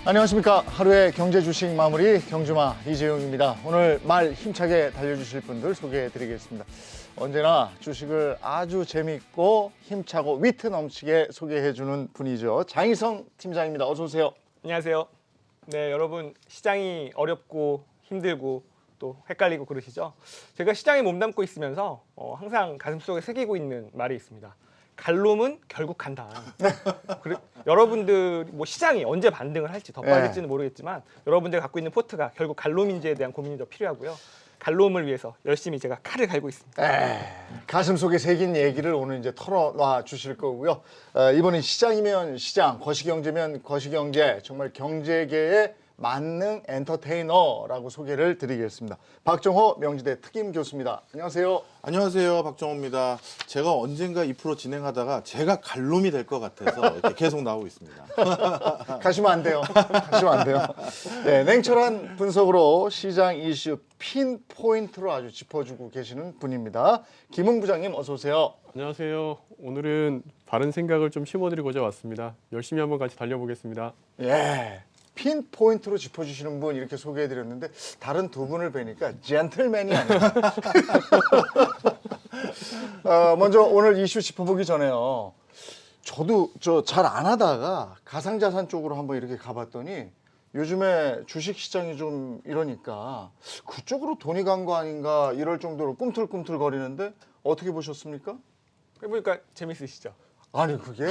안녕하십니까. 하루의 경제 주식 마무리 경주마 이재용입니다. 오늘 말 힘차게 달려주실 분들 소개해드리겠습니다. 언제나 주식을 아주 재밌고 힘차고 위트 넘치게 소개해주는 분이죠. 장희성 팀장입니다. 어서 오세요. 안녕하세요. 네, 여러분 시장이 어렵고 힘들고 또 헷갈리고 그러시죠? 제가 시장에 몸담고 있으면서 항상 가슴속에 새기고 있는 말이 있습니다. 갈놈은 결국 간다. 여러분들 뭐 시장이 언제 반등을 할지 더 빠질지는 모르겠지만 여러분들 갖고 있는 포트가 결국 갈놈인지에 대한 고민이 더 필요하고요. 갈놈을 위해서 열심히 제가 칼을 갈고 있습니다. 가슴속에 새긴 얘기를 오늘 이제 털어놔 주실 거고요. 이번엔 시장이면 시장, 거시경제면 거시경제, 정말 경제계의 만능 엔터테이너라고 소개를 드리겠습니다. 박정호 명지대 특임 교수입니다. 안녕하세요. 안녕하세요. 박정호입니다. 제가 언젠가 이 프로 진행하다가 제가 갈놈이 될 것 같아서 이렇게 계속 나오고 있습니다. 가시면 안 돼요. 가시면 안 돼요. 네, 냉철한 분석으로 시장 이슈 핀 포인트로 아주 짚어주고 계시는 분입니다. 김웅 부장님 어서 오세요. 안녕하세요. 오늘은 바른 생각을 좀 심어드리고자 왔습니다. 열심히 한번 같이 달려보겠습니다. 예. 핀 포인트로 짚어주시는 분 이렇게 소개해드렸는데 다른 두 분을 뵈니까 젠틀맨이 아니라 먼저 오늘 이슈 짚어보기 전에요. 저도 잘 안 하다가 가상자산 쪽으로 한번 이렇게 가봤더니 요즘에 주식시장이 좀 이러니까 그쪽으로 돈이 간 거 아닌가 이럴 정도로 꿈틀꿈틀 거리는데 어떻게 보셨습니까? 해보니까 재밌으시죠? 아니 그게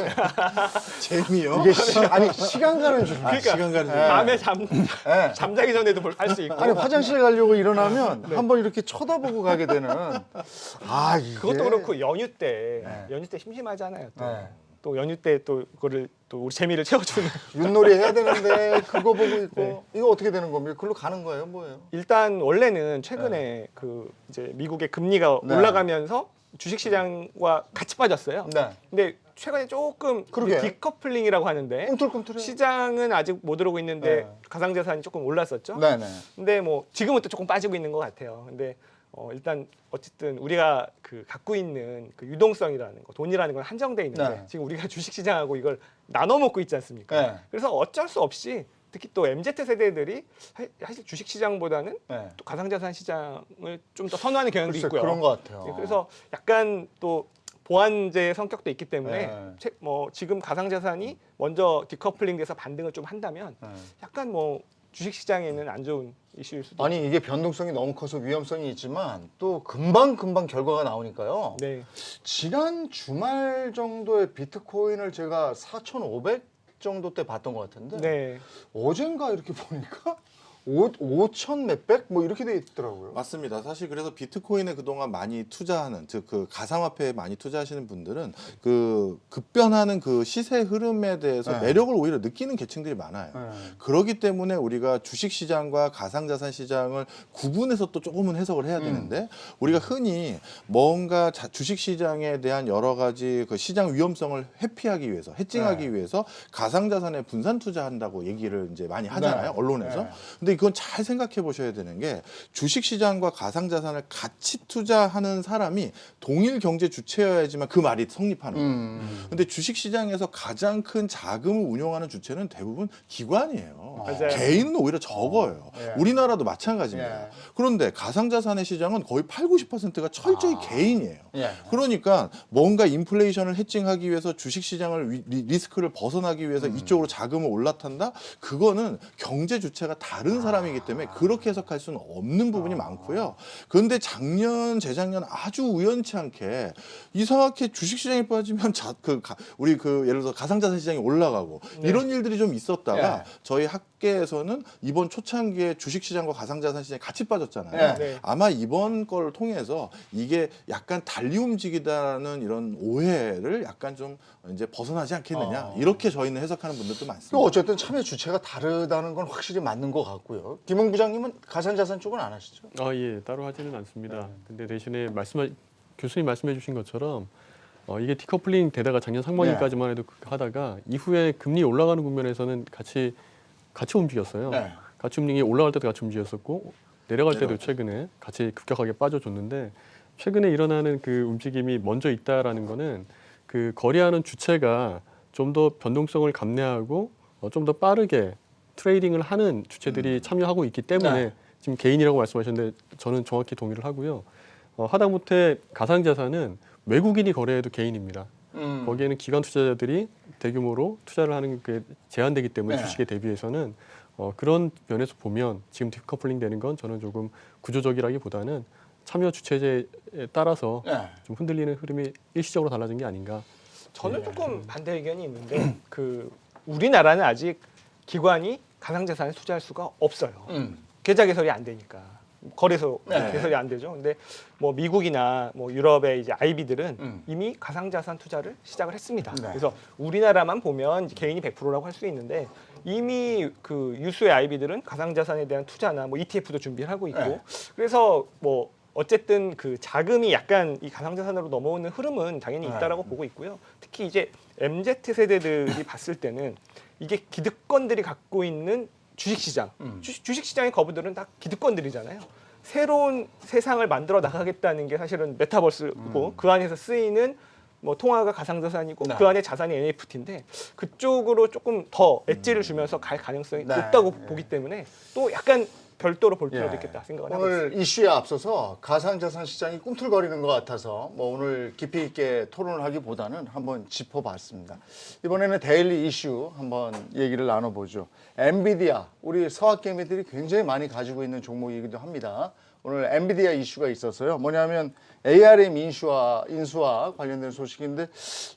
재미요? 이게 시간 가는 줄. 그러니까 시간 가는 줄. 밤에 네. 잠자기 전에도 할 수 있고. 아니 화장실 가려고 일어나면 한번 이렇게 쳐다보고 가게 되는. 이게 그것도 그렇고 연휴 때 심심하잖아요. 또 연휴 때 또 그거를 또 우리 재미를 채워주는. 윷놀이 해야 되는데 그거 보고 있고 이거 어떻게 되는 겁니까? 글로 가는 거예요, 뭐예요? 일단 원래는 최근에 그 이제 미국의 금리가 올라가면서 주식시장과 같이 빠졌어요. 네. 근데 최근에 조금 그러게. 디커플링이라고 하는데 꿈틀꿈틀해. 시장은 아직 못 오르고 있는데 네. 가상자산이 조금 올랐었죠. 네네. 근데 뭐 지금은 또 조금 빠지고 있는 것 같아요. 근데 일단 어쨌든 우리가 그 갖고 있는 그 유동성이라는 거, 돈이라는 건 한정돼 있는데 네. 지금 우리가 주식시장하고 이걸 나눠 먹고 있지 않습니까? 네. 그래서 어쩔 수 없이 특히 또 MZ 세대들이 사실 주식시장보다는 네. 또 가상자산 시장을 좀 더 선호하는 경향도 글쎄, 있고요. 그런 것 같아요. 네, 그래서 약간 또 보완제 성격도 있기 때문에 네. 지금 가상자산이 먼저 디커플링돼서 반등을 좀 한다면 네. 약간 뭐 주식시장에는 안 좋은 이슈일 수도 아니 이게 변동성이 너무 커서 위험성이 있지만 또 금방 결과가 나오니까요. 네. 지난 주말 정도에 비트코인을 제가 4,500 정도 때 봤던 것 같은데 네. 어젠가 이렇게 보니까 5천 몇백 뭐 이렇게 돼 있더라고요. 맞습니다. 사실 그래서 비트코인에 그동안 많이 투자하는 즉 그 가상화폐에 많이 투자하시는 분들은 그 급변하는 그 시세 흐름에 대해서 네. 매력을 오히려 느끼는 계층들이 많아요. 네. 그렇기 때문에 우리가 주식 시장과 가상자산 시장을 구분해서 또 조금은 해석을 해야 되는데 우리가 흔히 뭔가 주식 시장에 대한 여러 가지 그 시장 위험성을 회피하기 위해서 해칭하기 위해서 가상자산에 분산 투자한다고 얘기를 이제 많이 하잖아요. 네. 언론에서. 네. 근데 이건 잘 생각해 보셔야 되는 게 주식시장과 가상자산을 같이 투자하는 사람이 동일 경제 주체여야지만 그 말이 성립하는 거예요. 근데 주식시장에서 가장 큰 자금을 운용하는 주체는 대부분 기관이에요. 맞아요. 개인은 오히려 적어요. 예. 우리나라도 마찬가지입니다. 예. 그런데 가상자산의 시장은 거의 80~90%가 철저히 개인이에요. 예. 그러니까 뭔가 인플레이션을 해칭하기 위해서 주식시장을 리스크를 벗어나기 위해서 이쪽으로 자금을 올라탄다? 그거는 경제 주체가 다른 사람이기 때문에 그렇게 해석할 수는 없는 부분이 많고요. 그런데 작년, 재작년 아주 우연치 않게 이상하게 주식시장에 빠지면 우리 예를 들어서 가상자산 시장이 올라가고 이런 일들이 좀 있었다가 저희 학계에서는 이번 초창기에 주식시장과 가상자산 시장이 같이 빠졌잖아요. 네. 아마 이번 걸 통해서 이게 약간 달리 움직이다라는 이런 오해를 약간 좀 이제 벗어나지 않겠느냐 이렇게 저희는 해석하는 분들도 많습니다. 어쨌든 참여 주체가 다르다는 건 확실히 맞는 것 같고요. 김웅 부장님은 가상자산 쪽은 안 하시죠? 예, 따로 하지는 않습니다. 근데 대신에 교수님 말씀해 주신 것처럼 이게 디커플링 되다가 작년 상반기까지만 해도 하다가 이후에 금리 올라가는 국면에서는 같이 움직였어요. 네. 같이 움직이 올라갈 때도 같이 움직였었고 내려갈 때도 최근에 같이 급격하게 빠져줬는데 최근에 일어나는 그 움직임이 먼저 있다라는 거는 그 거래하는 주체가 좀 더 변동성을 감내하고 좀 더 빠르게 트레이딩을 하는 주체들이 참여하고 있기 때문에 네. 지금 개인이라고 말씀하셨는데 저는 정확히 동의를 하고요. 하다못해 가상자산은 외국인이 거래해도 개인입니다. 거기에는 기관 투자자들이 대규모로 투자를 하는 게 제한되기 때문에 네. 주식에 대비해서는 그런 면에서 보면 지금 디커플링 되는 건 저는 조금 구조적이라기보다는 참여 주체제에 따라서 네. 좀 흔들리는 흐름이 일시적으로 달라진 게 아닌가. 저는 조금 반대 의견이 있는데 그 우리나라는 아직 기관이 가상자산에 투자할 수가 없어요. 계좌 개설이 안 되니까 거래소 네. 개설이 안 되죠. 근데 뭐 미국이나 뭐 유럽의 이제 IB들은 이미 가상자산 투자를 시작을 했습니다. 네. 그래서 우리나라만 보면 이제 개인이 100%라고 할 수 있는데 이미 그 유수의 IB들은 가상자산에 대한 투자나 뭐 ETF도 준비를 하고 있고 네. 그래서 뭐 어쨌든 그 자금이 약간 이 가상자산으로 넘어오는 흐름은 당연히 있다라고 보고 있고요. 특히 이제 MZ 세대들이 봤을 때는 이게 기득권들이 갖고 있는 주식시장, 주식시장의 거부들은 다 기득권들이잖아요. 새로운 세상을 만들어 나가겠다는 게 사실은 메타버스고 그 안에서 쓰이는 뭐 통화가 가상자산이고 네. 그 안에 자산이 NFT인데 그쪽으로 조금 더 엣지를 주면서 갈 가능성이 네. 높다고 보기 때문에 또 약간 별도로 볼 필요도 예. 있겠다 생각을 하고 있습니다. 오늘 이슈에 앞서서 가상자산 시장이 꿈틀거리는 것 같아서 뭐 오늘 깊이 있게 토론을 하기보다는 한번 짚어봤습니다. 이번에는 데일리 이슈 한번 얘기를 나눠보죠. 엔비디아, 우리 서학개미들이 굉장히 많이 가지고 있는 종목이기도 합니다. 오늘 엔비디아 이슈가 있었어요. 뭐냐면 ARM 인수와 관련된 소식인데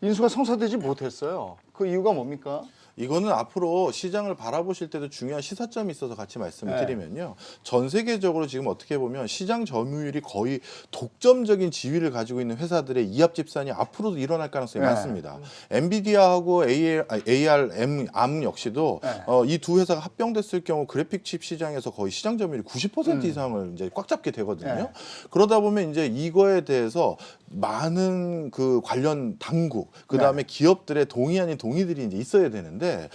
인수가 성사되지 못했어요. 그 이유가 뭡니까? 이거는 앞으로 시장을 바라보실 때도 중요한 시사점이 있어서 같이 말씀을 네. 드리면요. 전 세계적으로 지금 어떻게 보면 시장 점유율이 거의 독점적인 지위를 가지고 있는 회사들의 이합 집산이 앞으로도 일어날 가능성이 네. 많습니다. 엔비디아하고 ARM 역시도 네. 이 두 회사가 합병됐을 경우 그래픽 칩 시장에서 거의 시장 점유율이 90% 이상을 이제 꽉 잡게 되거든요. 네. 그러다 보면 이제 이거에 대해서 많은 그 관련 당국, 그 다음에 기업들의 동의 아닌 동의들이 이제 있어야 되는데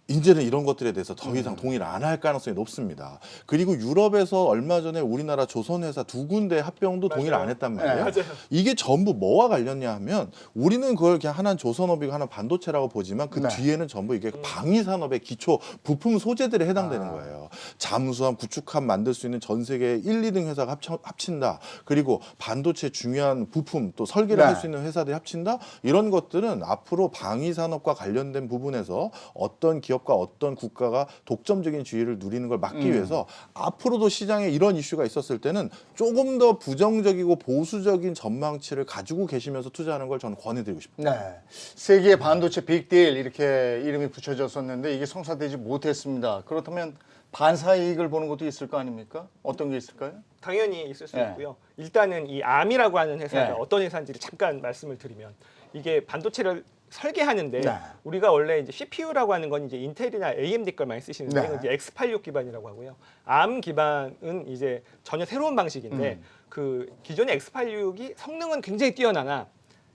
이제는 이런 것들에 대해서 더 이상 동의를 안 할 가능성이 높습니다. 그리고 유럽에서 얼마 전에 우리나라 조선회사 두 군데 합병도 동의를 안 했단 말이에요. 네. 이게 전부 뭐와 관련냐 하면 우리는 그걸 그냥 하나는 조선업이고 하나는 반도체라고 보지만 그 네. 뒤에는 전부 이게 방위산업의 기초 부품 소재들에 해당되는 거예요. 잠수함, 구축함 만들 수 있는 전 세계 1, 2등 회사가 합친다. 그리고 반도체 중요한 부품 또 설계를 네. 할 수 있는 회사들이 합친다. 이런 것들은 앞으로 방위산업과 관련된 부분에서 어떤 기업과 어떤 국가가 독점적인 지위를 누리는 걸 막기 위해서 앞으로도 시장에 이런 이슈가 있었을 때는 조금 더 부정적이고 보수적인 전망치를 가지고 계시면서 투자하는 걸 저는 권해드리고 싶습니다. 네, 세계 반도체 빅딜 이렇게 이름이 붙여졌었는데 이게 성사되지 못했습니다. 그렇다면 반사이익을 보는 것도 있을 거 아닙니까? 어떤 게 있을까요? 당연히 있을 수 네. 있고요. 일단은 이 암이라고 하는 회사가 네. 어떤 회사인지를 잠깐 말씀을 드리면 이게 반도체를 설계하는데 네. 우리가 원래 이제 CPU라고 하는 건 이제 인텔이나 AMD 걸 많이 쓰시는데 네. 이건 이제 X86 기반이라고 하고요. 암 기반은 이제 전혀 새로운 방식인데 그 기존의 X86이 성능은 굉장히 뛰어나나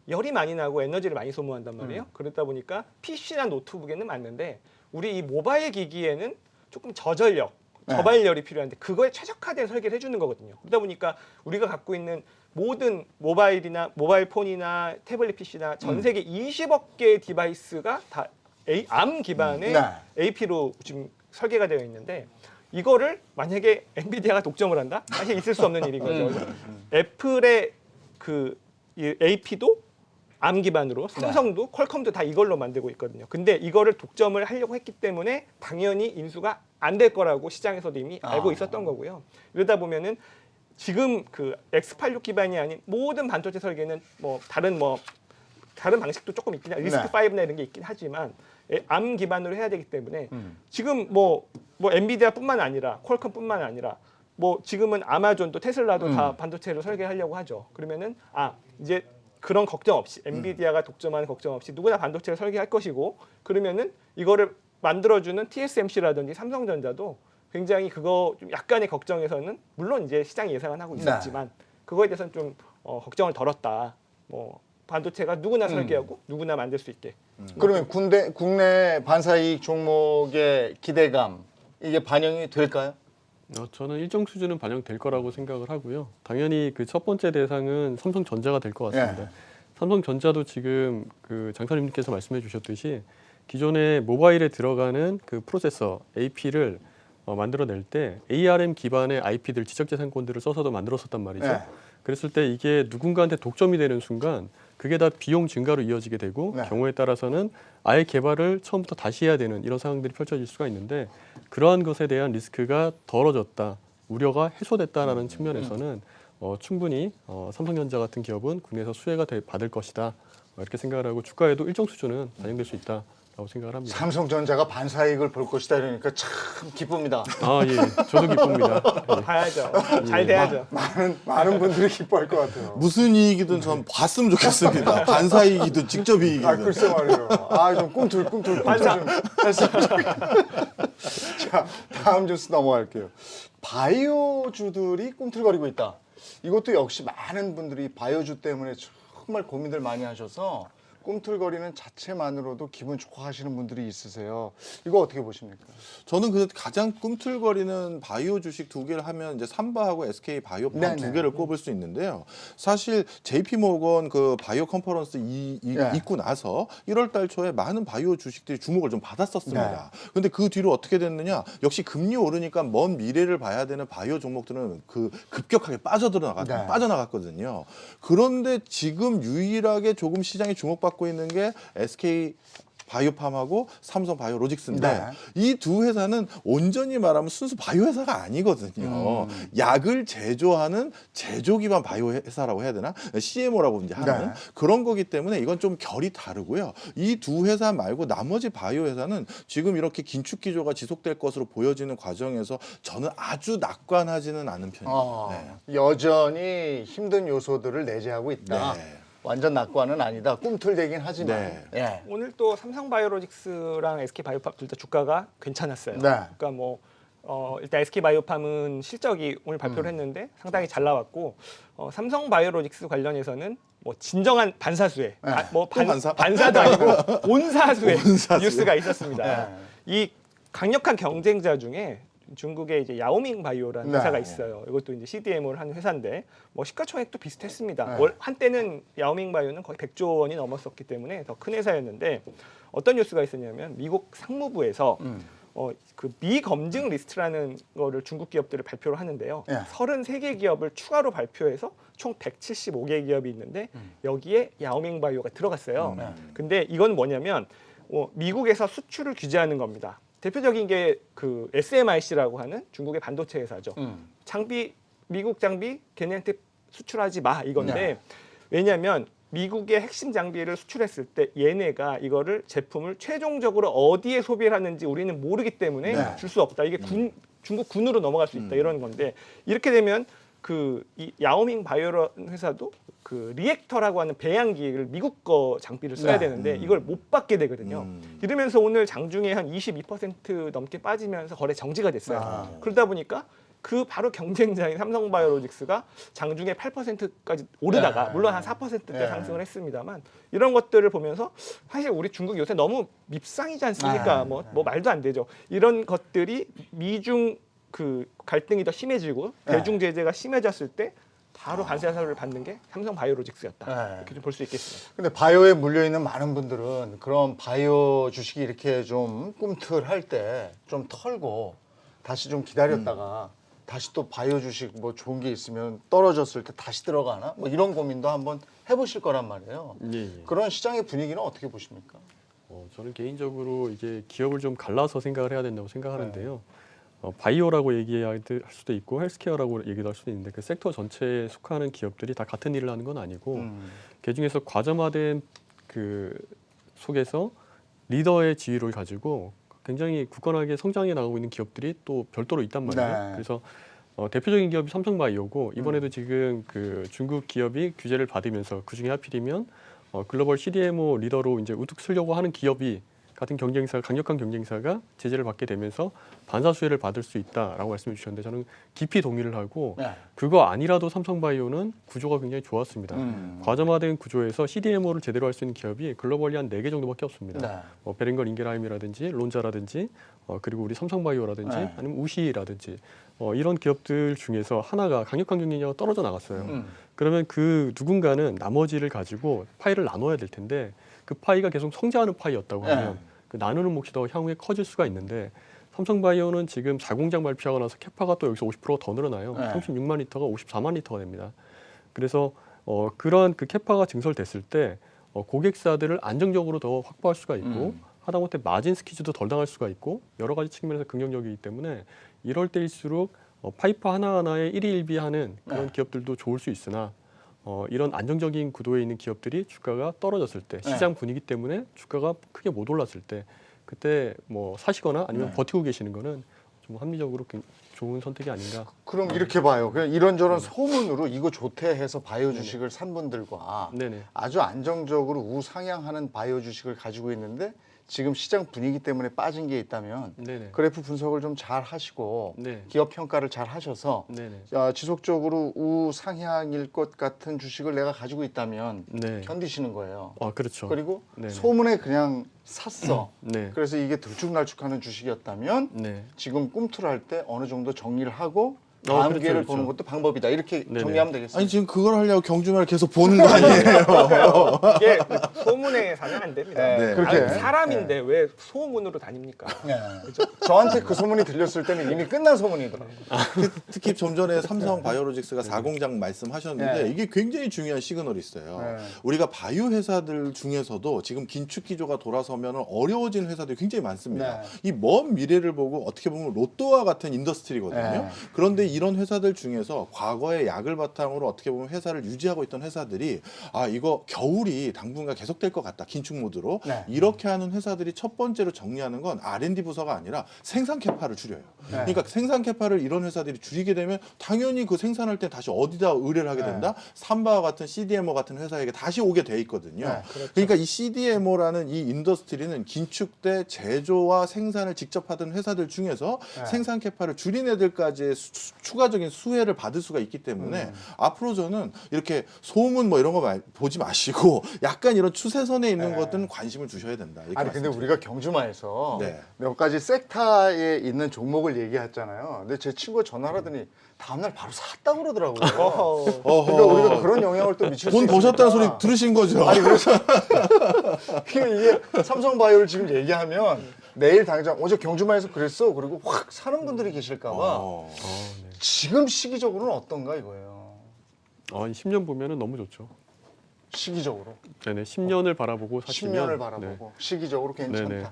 열이 많이 나고 에너지를 많이 소모한단 말이에요. 그러다 보니까 PC나 노트북에는 맞는데 우리 이 모바일 기기에는 조금 저전력, 네. 저발열이 필요한데 그거에 최적화된 설계를 해주는 거거든요. 그러다 보니까 우리가 갖고 있는 모든 모바일 폰이나 태블릿 PC나 전 세계 20억 개의 디바이스가 다 암 기반의 네. AP로 지금 설계가 되어 있는데 이거를 만약에 엔비디아가 독점을 한다? 사실 있을 수 없는 일인 거죠. 그래서 애플의 그 이 AP도 암 기반으로 삼성도 퀄컴도 다 이걸로 만들고 있거든요. 근데 이거를 독점을 하려고 했기 때문에 당연히 인수가 안 될 거라고 시장에서도 이미 알고 있었던 거고요. 이러다 보면은 지금 그 X86 기반이 아닌 모든 반도체 설계는 뭐 다른 방식도 조금 있긴 해. 리스크 5나 이런 게 있긴 하지만 암 기반으로 해야 되기 때문에 지금 뭐 엔비디아뿐만 아니라 퀄컴뿐만 아니라 뭐 지금은 아마존도 테슬라도 다 반도체로 설계하려고 하죠. 그러면은 이제 그런 걱정 없이 엔비디아가 독점하는 걱정 없이 누구나 반도체를 설계할 것이고 그러면은 이거를 만들어주는 TSMC라든지 삼성전자도 굉장히 그거 좀 약간의 걱정에서는 물론 이제 시장이 예상은 하고 있었지만 그거에 대해서는 좀 걱정을 덜었다. 뭐 반도체가 누구나 설계하고 누구나 만들 수 있게. 그러면 국내 반사이익 종목의 기대감 이게 반영이 될까요? 저는 일정 수준은 반영될 거라고 생각을 하고요. 당연히 그 첫 번째 대상은 삼성전자가 될 것 같습니다. 예. 삼성전자도 지금 그 장사님께서 말씀해 주셨듯이 기존에 모바일에 들어가는 그 프로세서 AP를 만들어낼 때 ARM 기반의 IP들 지적재산권들을 써서도 만들었었단 말이죠. 네. 그랬을 때 이게 누군가한테 독점이 되는 순간 그게 다 비용 증가로 이어지게 되고 네. 경우에 따라서는 아예 개발을 처음부터 다시 해야 되는 이런 상황들이 펼쳐질 수가 있는데 그러한 것에 대한 리스크가 덜어졌다, 우려가 해소됐다라는 측면에서는 충분히 삼성전자 같은 기업은 국내에서 수혜가 받을 것이다 이렇게 생각을 하고 주가에도 일정 수준은 반영될 수 있다라고 생각을 합니다. 삼성전자가 반사이익을 볼 것이다 이러니까 참 기쁩니다. 아 예, 저도 기쁩니다. 예. 봐야죠. 잘 돼야죠. 많은 분들이 기뻐할 것 같아요. 무슨 이익이든 전 봤으면 좋겠습니다. 반사 이익이든 직접 아 이익이든. 글쎄 말이에요. 좀 꿈틀 좀 했으면 좋겠어요. 자 다음 뉴스 넘어갈게요. 바이오주들이 꿈틀거리고 있다. 이것도 역시 많은 분들이 바이오주 때문에 정말 고민들 많이 하셔서 꿈틀거리는 자체만으로도 기분 좋고 하시는 분들이 있으세요. 이거 어떻게 보십니까? 저는 그 가장 꿈틀거리는 바이오 주식 두 개를 하면 이제 삼바하고 SK 바이오팜 네네. 두 개를 꼽을 수 있는데요. 사실 JP 모건 그 바이오 컨퍼런스 네. 있고 나서 1월 달 초에 많은 바이오 주식들이 주목을 좀 받았었습니다. 네. 근데 그 뒤로 어떻게 됐느냐? 역시 금리 오르니까 먼 미래를 봐야 되는 바이오 종목들은 그 급격하게 네. 빠져나갔거든요. 그런데 지금 유일하게 조금 시장에 주목받고 있는 게 SK 바이오팜하고 삼성 바이오로직스인데 네. 이 두 회사는 온전히 말하면 순수 바이오 회사가 아니거든요. 약을 제조하는 제조 기반 바이오 회사라고 해야 되나? CMO라고 이제 하는 네. 그런 거기 때문에 이건 좀 결이 다르고요. 이 두 회사 말고 나머지 바이오 회사는 지금 이렇게 긴축 기조가 지속될 것으로 보여지는 과정에서 저는 아주 낙관하지는 않은 편입니다. 네. 여전히 힘든 요소들을 내재하고 있다. 네. 완전 낙관은 아니다. 꿈틀대긴 하지만. 네. 예. 오늘 또 삼성바이오로직스랑 SK바이오팜 둘 다 주가가 괜찮았어요. 네. 그러니까 뭐 일단 SK바이오팜은 실적이 오늘 발표를 했는데 상당히 잘 나왔고 삼성바이오로직스 관련해서는 뭐 진정한 반사수의 네. 반사도 아니고 온사수의 온사수의. 뉴스가 있었습니다. 네. 이 강력한 경쟁자 중에 중국의 이제 야오밍 바이오라는 네. 회사가 있어요. 이것도 이제 CDMO를 하는 회사인데 뭐 시가총액도 비슷했습니다. 네. 한때는 야오밍 바이오는 거의 100조 원이 넘었었기 때문에 더 큰 회사였는데 어떤 뉴스가 있었냐면 미국 상무부에서 그 미검증 리스트라는 거를 중국 기업들을 발표를 하는데요. 네. 33개 기업을 추가로 발표해서 총 175개 기업이 있는데 여기에 야오밍 바이오가 들어갔어요. 근데 이건 뭐냐면 미국에서 수출을 규제하는 겁니다. 대표적인 게 그 SMIC라고 하는 중국의 반도체 회사죠. 미국 장비 걔네한테 수출하지 마 이건데 네. 왜냐하면 미국의 핵심 장비를 수출했을 때 얘네가 이거를 제품을 최종적으로 어디에 소비를 하는지 우리는 모르기 때문에 네. 줄 수 없다. 이게 중국 군으로 넘어갈 수 있다 이런 건데 이렇게 되면 이 야오밍 바이오 회사도 그 리액터라고 하는 배양기를 미국 거 장비를 써야 네. 되는데 이걸 못 받게 되거든요. 이러면서 오늘 장중에 한 22% 넘게 빠지면서 거래 정지가 됐어요. 그러다 보니까 그 바로 경쟁자인 삼성바이오로직스가 장중에 8%까지 오르다가 네. 물론 한 4%대 네. 상승을 했습니다만 이런 것들을 보면서 사실 우리 중국 요새 너무 밉상이지 않습니까? 네. 뭐 말도 안 되죠. 이런 것들이 미중 그 갈등이 더 심해지고 네. 대중 제재가 심해졌을 때 바로 반사사를 받는 게 삼성바이오로직스였다. 네. 이렇게 좀 볼 수 있겠습니다. 근데 바이오에 물려 있는 많은 분들은 그런 바이오 주식이 이렇게 좀 꿈틀할 때 좀 털고 다시 좀 기다렸다가 다시 또 바이오 주식 뭐 좋은 게 있으면 떨어졌을 때 다시 들어가나? 뭐 이런 고민도 한번 해보실 거란 말이에요. 예, 예. 그런 시장의 분위기는 어떻게 보십니까? 저는 개인적으로 이게 기업을 좀 갈라서 생각을 해야 된다고 생각하는데요. 바이오라고 얘기할 수도 있고 헬스케어라고 얘기도 할 수도 있는데 그 섹터 전체에 속하는 기업들이 다 같은 일을 하는 건 아니고 그 중에서 과점화된 그 속에서 리더의 지위를 가지고 굉장히 굳건하게 성장해 나가고 있는 기업들이 또 별도로 있단 말이에요. 네. 그래서 대표적인 기업이 삼성바이오고 이번에도 지금 그 중국 기업이 규제를 받으면서 그 중에 하필이면 글로벌 CDMO 리더로 이제 우뚝 서려고 하는 기업이 같은 강력한 경쟁사가 제재를 받게 되면서 반사수혜를 받을 수 있다라고 말씀해 주셨는데 저는 깊이 동의를 하고 네. 그거 아니라도 삼성바이오는 구조가 굉장히 좋았습니다. 과점화된 구조에서 CDMO를 제대로 할 수 있는 기업이 글로벌리 한 4개 정도밖에 없습니다. 네. 베링건 인겔하임이라든지 론자라든지 그리고 우리 삼성바이오라든지 네. 아니면 우시라든지 이런 기업들 중에서 하나가 강력한 경쟁력가 떨어져 나갔어요. 그러면 그 누군가는 나머지를 가지고 파이를 나눠야 될 텐데 그 파이가 계속 성장하는 파이였다고 하면 그 나누는 몫이 더 향후에 커질 수가 있는데 삼성바이오는 지금 4공장 발표하고 나서 캐파가 또 여기서 50%가 더 늘어나요. 네. 36만 리터가 54만 리터가 됩니다. 그래서 그런 그 캐파가 증설됐을 때 고객사들을 안정적으로 더 확보할 수가 있고 하다못해 마진 스퀴즈도 덜 당할 수가 있고 여러 가지 측면에서 긍정적이기 때문에 이럴 때일수록 파이프 하나하나에 일희일비하는 그런 네. 기업들도 좋을 수 있으나 이런 안정적인 구도에 있는 기업들이 주가가 떨어졌을 때 시장 분위기 때문에 주가가 크게 못 올랐을 때 그때 뭐 사시거나 아니면 네. 버티고 계시는 거는 좀 합리적으로 좋은 선택이 아닌가. 그럼 이렇게 봐요. 그냥 이런저런 소문으로 이거 좋대 해서 바이오 주식을 산 분들과 네네. 아주 안정적으로 우상향하는 바이오 주식을 가지고 있는데 지금 시장 분위기 때문에 빠진 게 있다면 네네. 그래프 분석을 좀 잘 하시고 네. 기업 평가를 잘 하셔서 네네. 지속적으로 우상향일 것 같은 주식을 내가 가지고 있다면 네. 견디시는 거예요. 그렇죠. 그리고 네네. 소문에 그냥 샀어. 네. 그래서 이게 들쭉날쭉하는 주식이었다면 네. 지금 꿈틀할 때 어느 정도 정리를 하고 다음 그렇죠, 기회를 그렇죠. 보는 것도 방법이다. 이렇게 네네. 정리하면 되겠습니다. 아니 지금 그걸 하려고 경주말 계속 보는 거 아니에요? 이게 소문에 사면 안 됩니다. 네, 그렇게. 아니, 사람인데 왜 소문으로 다닙니까? 네. 저한테 그 소문이 들렸을 때는 이미 끝난 소문이더라고요. 특히 좀 전에 삼성 바이오로직스가 4공장 말씀하셨는데 네. 이게 굉장히 중요한 시그널이 있어요. 네. 우리가 바이오 회사들 중에서도 지금 긴축 기조가 돌아서면 어려워진 회사들이 굉장히 많습니다. 네. 이 먼 미래를 보고 어떻게 보면 로또와 같은 인더스트리거든요. 네. 그런데 이런 회사들 중에서 과거의 약을 바탕으로 어떻게 보면 회사를 유지하고 있던 회사들이 이거 겨울이 당분간 계속될 것 같다. 긴축 모드로. 네. 이렇게 하는 회사들이 첫 번째로 정리하는 건 R&D 부서가 아니라 생산 캐파를 줄여요. 네. 그러니까 생산 캐파를 이런 회사들이 줄이게 되면 당연히 그 생산할 때 다시 어디다 의뢰를 하게 된다? 삼바와 같은 CDMO 같은 회사에게 다시 오게 돼 있거든요. 네, 그러니까 이 CDMO라는 이 인더스트리는 긴축 때 제조와 생산을 직접 하던 회사들 중에서 네. 생산 캐파를 줄인 애들까지의 추가적인 수혜를 받을 수가 있기 때문에 앞으로 저는 이렇게 소문 뭐 이런 거 보지 마시고 약간 이런 추세선에 있는 네. 것들은 관심을 주셔야 된다. 이렇게 아니 근데 말씀드려요. 우리가 경주마에서 네. 몇 가지 섹터에 있는 종목을 얘기했잖아요. 근데 제 친구가 전화를 하더니 다음날 바로 샀다고 그러더라고요. 어허. 그러니까 우리가 그런 영향을 또 미칠 수 돈 있으니까. 버셨다는 소리 들으신 거죠? 아니 그래서 이게 삼성바이오를 지금 얘기하면 내일 당장 어제 경주마에서 그랬어. 그리고 확 사는 분들이 계실까봐 네. 지금 시기적으로는 어떤가 이거예요. 10년 보면은 너무 좋죠. 시기적으로 네네. 10년을 바라보고 사시면 10년을 바라보고 시기적으로 괜찮다. 네네.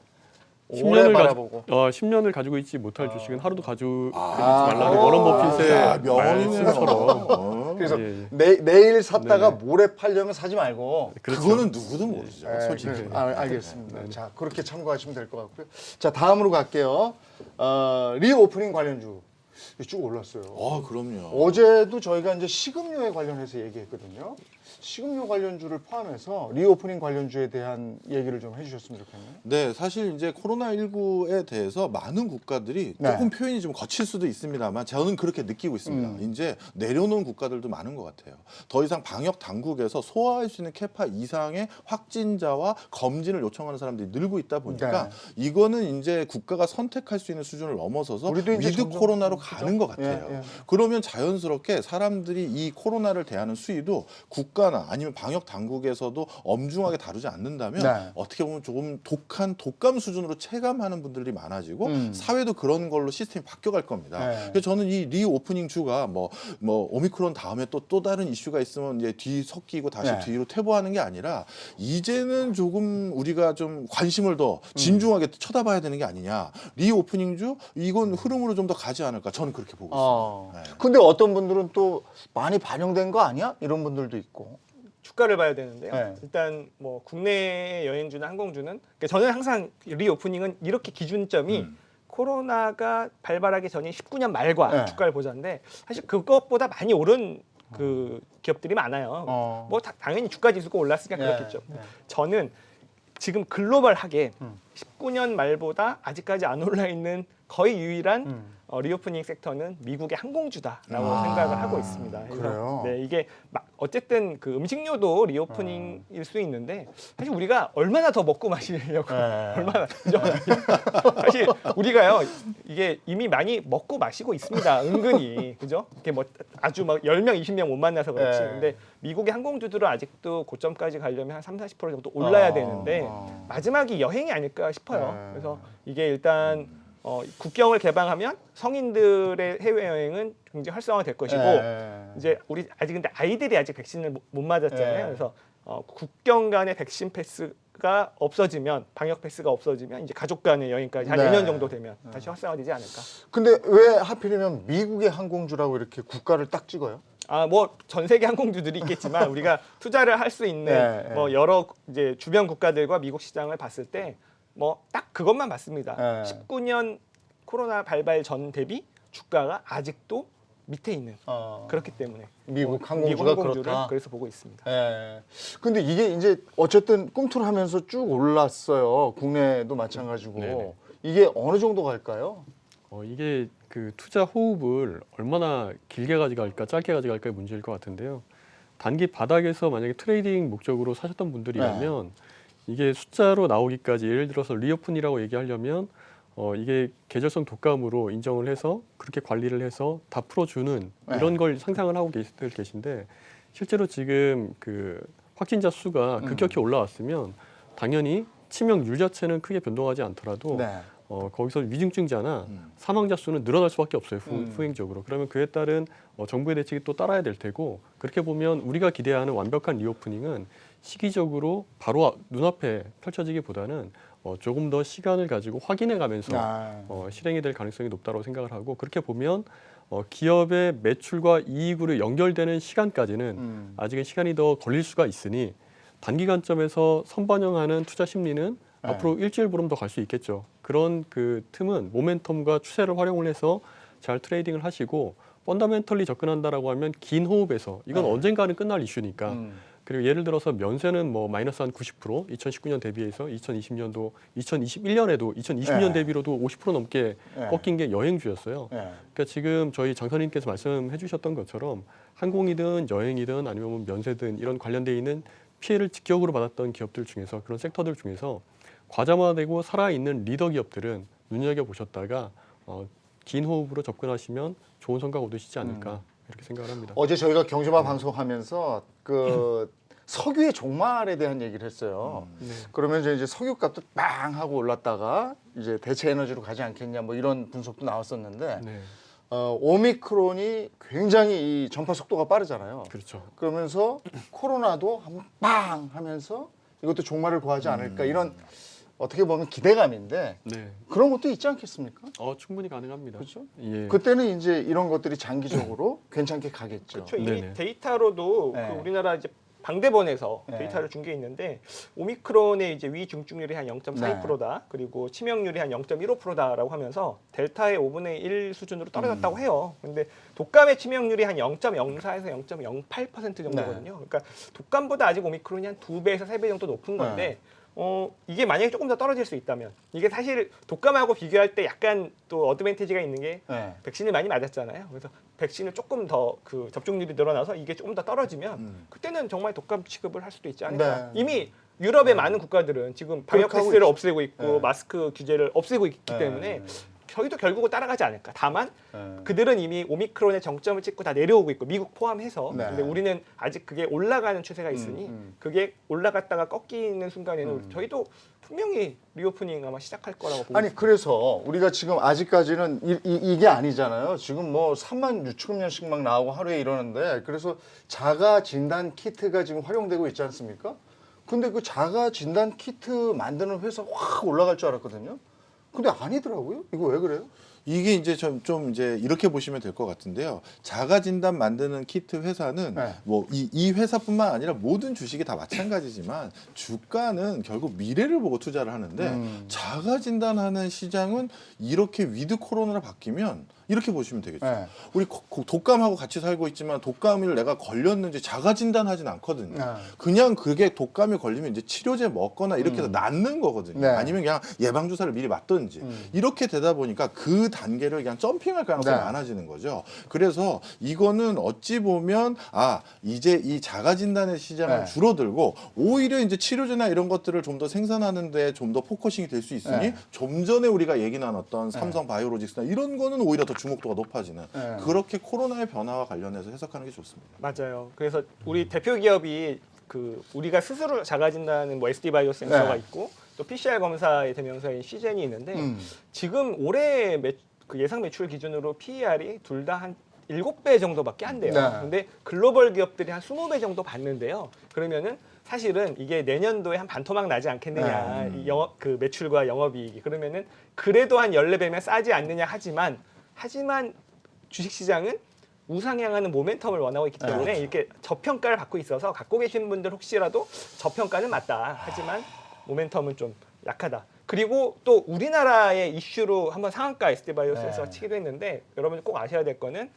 오래 10년을 바라보고 10년을 가지고 있지 못할 주식은 하루도 가지고 있지 아. 말라는 워런 버핏의 야, 명언이네요. 말씀처럼. 그래서 예, 예. 내일 샀다가 네네. 모레 팔려면 사지 말고. 그렇죠. 그거는 누구도 모르죠. 네, 솔직히. 알겠습니다. 자 그렇게 참고하시면 될 것 같고요. 자 다음으로 갈게요. 리오프닝 관련주 쭉 올랐어요. 그럼요. 어제도 저희가 이제 식음료에 관련해서 얘기했거든요. 식음료 관련주를 포함해서 리오프닝 관련주에 대한 얘기를 좀 해주셨으면 좋겠네요. 네, 사실 이제 코로나19에 대해서 많은 국가들이 네. 조금 표현이 좀 거칠 수도 있습니다만 저는 그렇게 느끼고 있습니다. 이제 내려놓은 국가들도 많은 것 같아요. 더 이상 방역 당국에서 소화할 수 있는 캐파 이상의 확진자와 검진을 요청하는 사람들이 늘고 있다 보니까 네. 이거는 이제 국가가 선택할 수 있는 수준을 넘어서서 우리도 이제 위드 점점 코로나로 그죠? 가는 것 같아요. 예, 예. 그러면 자연스럽게 사람들이 이 코로나를 대하는 수위도 국가나 아니면 방역 당국에서도 엄중하게 다루지 않는다면 네. 어떻게 보면 조금 독감 수준으로 체감하는 분들이 많아지고 사회도 그런 걸로 시스템이 바뀌어갈 겁니다. 네. 그래서 저는 이 리오프닝 주가 뭐 오미크론 다음에 또 다른 이슈가 있으면 이제 뒤 섞이고 다시 네. 뒤로 퇴보하는 게 아니라 이제는 조금 우리가 좀 관심을 더 진중하게 쳐다봐야 되는 게 아니냐. 리오프닝 주 이건 흐름으로 좀 더 가지 않을까. 저는 그렇게 보고 있습니다. 네. 근데 어떤 분들은 또 많이 반영된 거 아니야? 이런 분들도 있고. 주가를 봐야 되는데요. 네. 일단 뭐 국내 여행주나 항공주는 그러니까 저는 항상 리오프닝은 이렇게 기준점이 코로나가 발발하기 전인 19년 말과 네. 주가를 보자인데 사실 그것보다 많이 오른 그 기업들이 많아요. 뭐 당연히 주가 지수가 올랐으니까 네. 그렇겠죠. 네. 저는 지금 글로벌하게 19년 말보다 아직까지 안 올라 있는 거의 유일한 리오프닝 섹터는 미국의 항공주다라고 아, 생각을 하고 있습니다. 그래요? 네, 이게 어쨌든 그 음식료도 리오프닝일 수 있는데 사실 우리가 얼마나 더 먹고 마시려고 네. 얼마나 그죠? 사실 우리가요 이게 이미 많이 먹고 마시고 있습니다. 은근히 그죠? 이게 뭐 아주 막 10명, 20명 못 만나서 그렇지. 네. 근데 미국의 항공주들은 아직도 고점까지 가려면 한 30, 40% 정도 올라야 되는데 마지막이 여행이 아닐까 싶어요. 네. 그래서 이게 일단 국경을 개방하면 성인들의 해외여행은 굉장히 활성화될 것이고 이제 우리 아직 근데 아이들이 아직 백신을 못 맞았잖아요. 네. 그래서 국경 간의 백신 패스가 없어지면 방역 패스가 없어지면 이제 가족 간의 여행까지 한 네. 2년 정도 되면 다시 활성화되지 않을까. 근데 왜 하필이면 미국의 항공주라고 이렇게 국가를 딱 찍어요? 뭐 전 세계 항공주들이 있겠지만 우리가 투자를 할 수 있는 네, 뭐 여러 이제 주변 국가들과 미국 시장을 봤을 때 뭐 딱 그것만 봤습니다. 네. 19년 코로나 발발 전 대비 주가가 아직도 밑에 있는 그렇기 때문에 미국 뭐 항공주가 항공주를 그렇다. 그래서 보고 있습니다. 예. 근데 이게 이제 어쨌든 꿈틀하면서 쭉 올랐어요. 국내도 마찬가지고. 네네. 이게 어느 정도 갈까요? 이게 그 투자 호흡을 얼마나 길게 가져갈까 짧게 가져갈까의 문제일 것 같은데요. 단기 바닥에서 만약에 트레이딩 목적으로 사셨던 분들이라면 이게 숫자로 나오기까지 예를 들어서 리오픈이라고 얘기하려면 이게 계절성 독감으로 인정을 해서 그렇게 관리를 해서 다 풀어주는 이런 걸 상상을 하고 계신데 실제로 지금 그 확진자 수가 급격히 올라왔으면 당연히 치명률 자체는 크게 변동하지 않더라도 네. 거기서 위중증자나 사망자 수는 늘어날 수밖에 없어요. 후행적으로. 그러면 그에 따른 정부의 대책이 또 따라야 될 테고 그렇게 보면 우리가 기대하는 완벽한 리오프닝은 시기적으로 바로 눈앞에 펼쳐지기보다는 조금 더 시간을 가지고 확인해 가면서 실행이 될 가능성이 높다고 생각을 하고 그렇게 보면 기업의 매출과 이익으로 연결되는 시간까지는 아직은 시간이 더 걸릴 수가 있으니 단기 관점에서 선반영하는 투자 심리는 앞으로 일주일 보름 더 갈 수 있겠죠. 그런 그 틈은 모멘텀과 추세를 활용을 해서 잘 트레이딩을 하시고 펀더멘털리 접근한다라고 하면 긴 호흡에서 이건 언젠가는 끝날 이슈니까 그리고 예를 들어서 면세는 뭐 마이너스 한 90% 2019년 대비해서 2020년도 2021년에도 2020년 대비로도 50% 넘게 꺾인 게 여행주였어요. 그러니까 지금 저희 장선님께서 말씀해 주셨던 것처럼 항공이든 여행이든 아니면 뭐 면세든 이런 관련돼 있는 피해를 직격으로 받았던 기업들 중에서 그런 섹터들 중에서 과점화되고 살아있는 리더 기업들은 눈여겨보셨다가 긴 호흡으로 접근하시면 좋은 성과가 얻으시지 않을까 이렇게 생각을 합니다. 어제 저희가 경제마 방송하면서 그 석유의 종말에 대한 얘기를 했어요. 그러면 이제 석유값도 빵 하고 올랐다가 이제 대체 에너지로 가지 않겠냐 뭐 이런 분석도 나왔었는데 네, 오미크론이 굉장히 이 전파 속도가 빠르잖아요. 그렇죠. 그러면서 코로나도 한번 빵 하면서 이것도 종말을 구하지 않을까 이런 어떻게 보면 기대감인데 네, 그런 것도 있지 않겠습니까? 충분히 가능합니다. 그렇죠? 예. 그때는 이제 이런 것들이 장기적으로 괜찮게 가겠죠. 그렇죠. 이미 네네. 데이터로도 네. 그 우리나라 이제 방대본에서 네. 데이터를 준 게 있는데 오미크론의 이제 위중증률이 한 0.42%다. 그리고 치명률이 한 0.15%다라고 하면서 델타의 5분의 1 수준으로 떨어졌다고 해요. 근데 독감의 치명률이 한 0.04에서 0.08% 정도거든요. 그러니까 독감보다 아직 오미크론이 한 2배에서 3배 정도 높은 건데 이게 만약에 조금 더 떨어질 수 있다면 이게 사실 독감하고 비교할 때 약간 또 어드밴티지가 있는 게 백신을 많이 맞았잖아요. 그래서 백신을 조금 더 그 접종률이 늘어나서 이게 조금 더 떨어지면 그때는 정말 독감 취급을 할 수도 있지 않을까. 네. 이미 유럽의 많은 국가들은 지금 방역 그렇게 하고 패스를 있죠. 없애고 있고 네. 마스크 규제를 없애고 있기 때문에 저희도 결국은 따라가지 않을까. 다만 그들은 이미 오미크론의 정점을 찍고 다 내려오고 있고 미국 포함해서 근데 우리는 아직 그게 올라가는 추세가 있으니 그게 올라갔다가 꺾이는 순간에는 저희도 분명히 리오프닝 아마 시작할 거라고 보고 아니 그래서 우리가 지금 아직까지는 이게 아니잖아요. 지금 뭐 3만 6천 명씩 막 나오고 하루에 이러는데 그래서 자가 진단 키트가 지금 활용되고 있지 않습니까? 근데 그 자가 진단 키트 만드는 회사 확 올라갈 줄 알았거든요. 근데 아니더라고요. 이거 왜 그래요? 이게 이제 좀 이제 이렇게 보시면 될 것 같은데요. 자가 진단 만드는 키트 회사는 뭐 이 회사뿐만 아니라 모든 주식이 다 마찬가지지만 주가는 결국 미래를 보고 투자를 하는데 자가 진단하는 시장은 이렇게 위드 코로나로 바뀌면 이렇게 보시면 되겠죠. 우리 독감하고 같이 살고 있지만 독감을 내가 걸렸는지 자가 진단하진 않거든요. 그냥 그게 독감이 걸리면 이제 치료제 먹거나 이렇게 해서 낫는 거거든요. 아니면 그냥 예방 주사를 미리 맞든지 이렇게 되다 보니까 그 단계를 그냥 점핑할 가능성이 네. 많아지는 거죠. 그래서 이거는 어찌 보면 이제 이 자가 진단의 시장은 네. 줄어들고 오히려 이제 치료제나 이런 것들을 좀 더 생산하는데 좀 더 포커싱이 될 수 있으니 네. 좀 전에 우리가 얘기 나눴던 삼성 바이오로직스나 이런 거는 오히려 더 주목도가 높아지는 네. 그렇게 코로나의 변화와 관련해서 해석하는 게 좋습니다. 맞아요. 그래서 우리 대표 기업이 우리가 스스로 작아진다는 뭐 SD 바이오 센서가 네. 있고 또 PCR 검사의 대명사인 시젠이 있는데 음. 지금 올해 그 예상 매출 기준으로 PER이 둘 다 한 7배 정도밖에 안 돼요. 네. 근데 글로벌 기업들이 한 20배 정도 받는데요. 그러면은 사실은 이게 내년도에 한 반토막 나지 않겠느냐. 이 그 매출과 영업이익이. 그러면은 그래도 한 14배면 싸지 않느냐 하지만 주식시장은 우상향하는 모멘텀을 원하고 있기 때문에 그렇죠. 이렇게 저평가를 받고 있어서 갖고 계신 분들 혹시라도 저평가는 맞다. 하지만 모멘텀은 좀 약하다. 그리고 또 우리나라의 이슈로 한번 상한가 SD바이오스에서 네. 치기도 했는데 여러분 꼭 아셔야 될 거는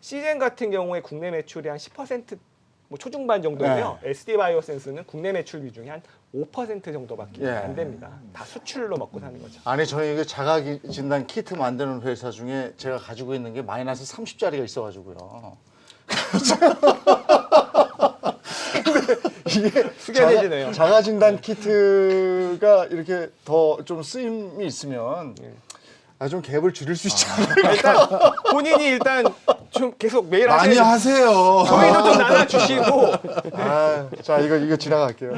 시젠 같은 경우에 국내 매출이 한 10% 뭐 초중반 정도고요. SD바이오센스는 국내 매출 비중이 한 5% 정도밖에 예. 안 됩니다. 다 수출로 먹고 사는 거죠. 아니 저희 이게 자가 진단 키트 만드는 회사 중에 제가 가지고 있는 게 마이너스 30짜리가 있어가지고요. 이게 숙연해지네요. 자가 진단 키트가 이렇게 더 좀 쓰임이 있으면 좀 갭을 줄일 수 있잖아요. 일단 본인이 일단 좀 계속 매일 많이 하세요. 하세요. 저희도 좀 나눠주시고 자 이거 지나갈게요.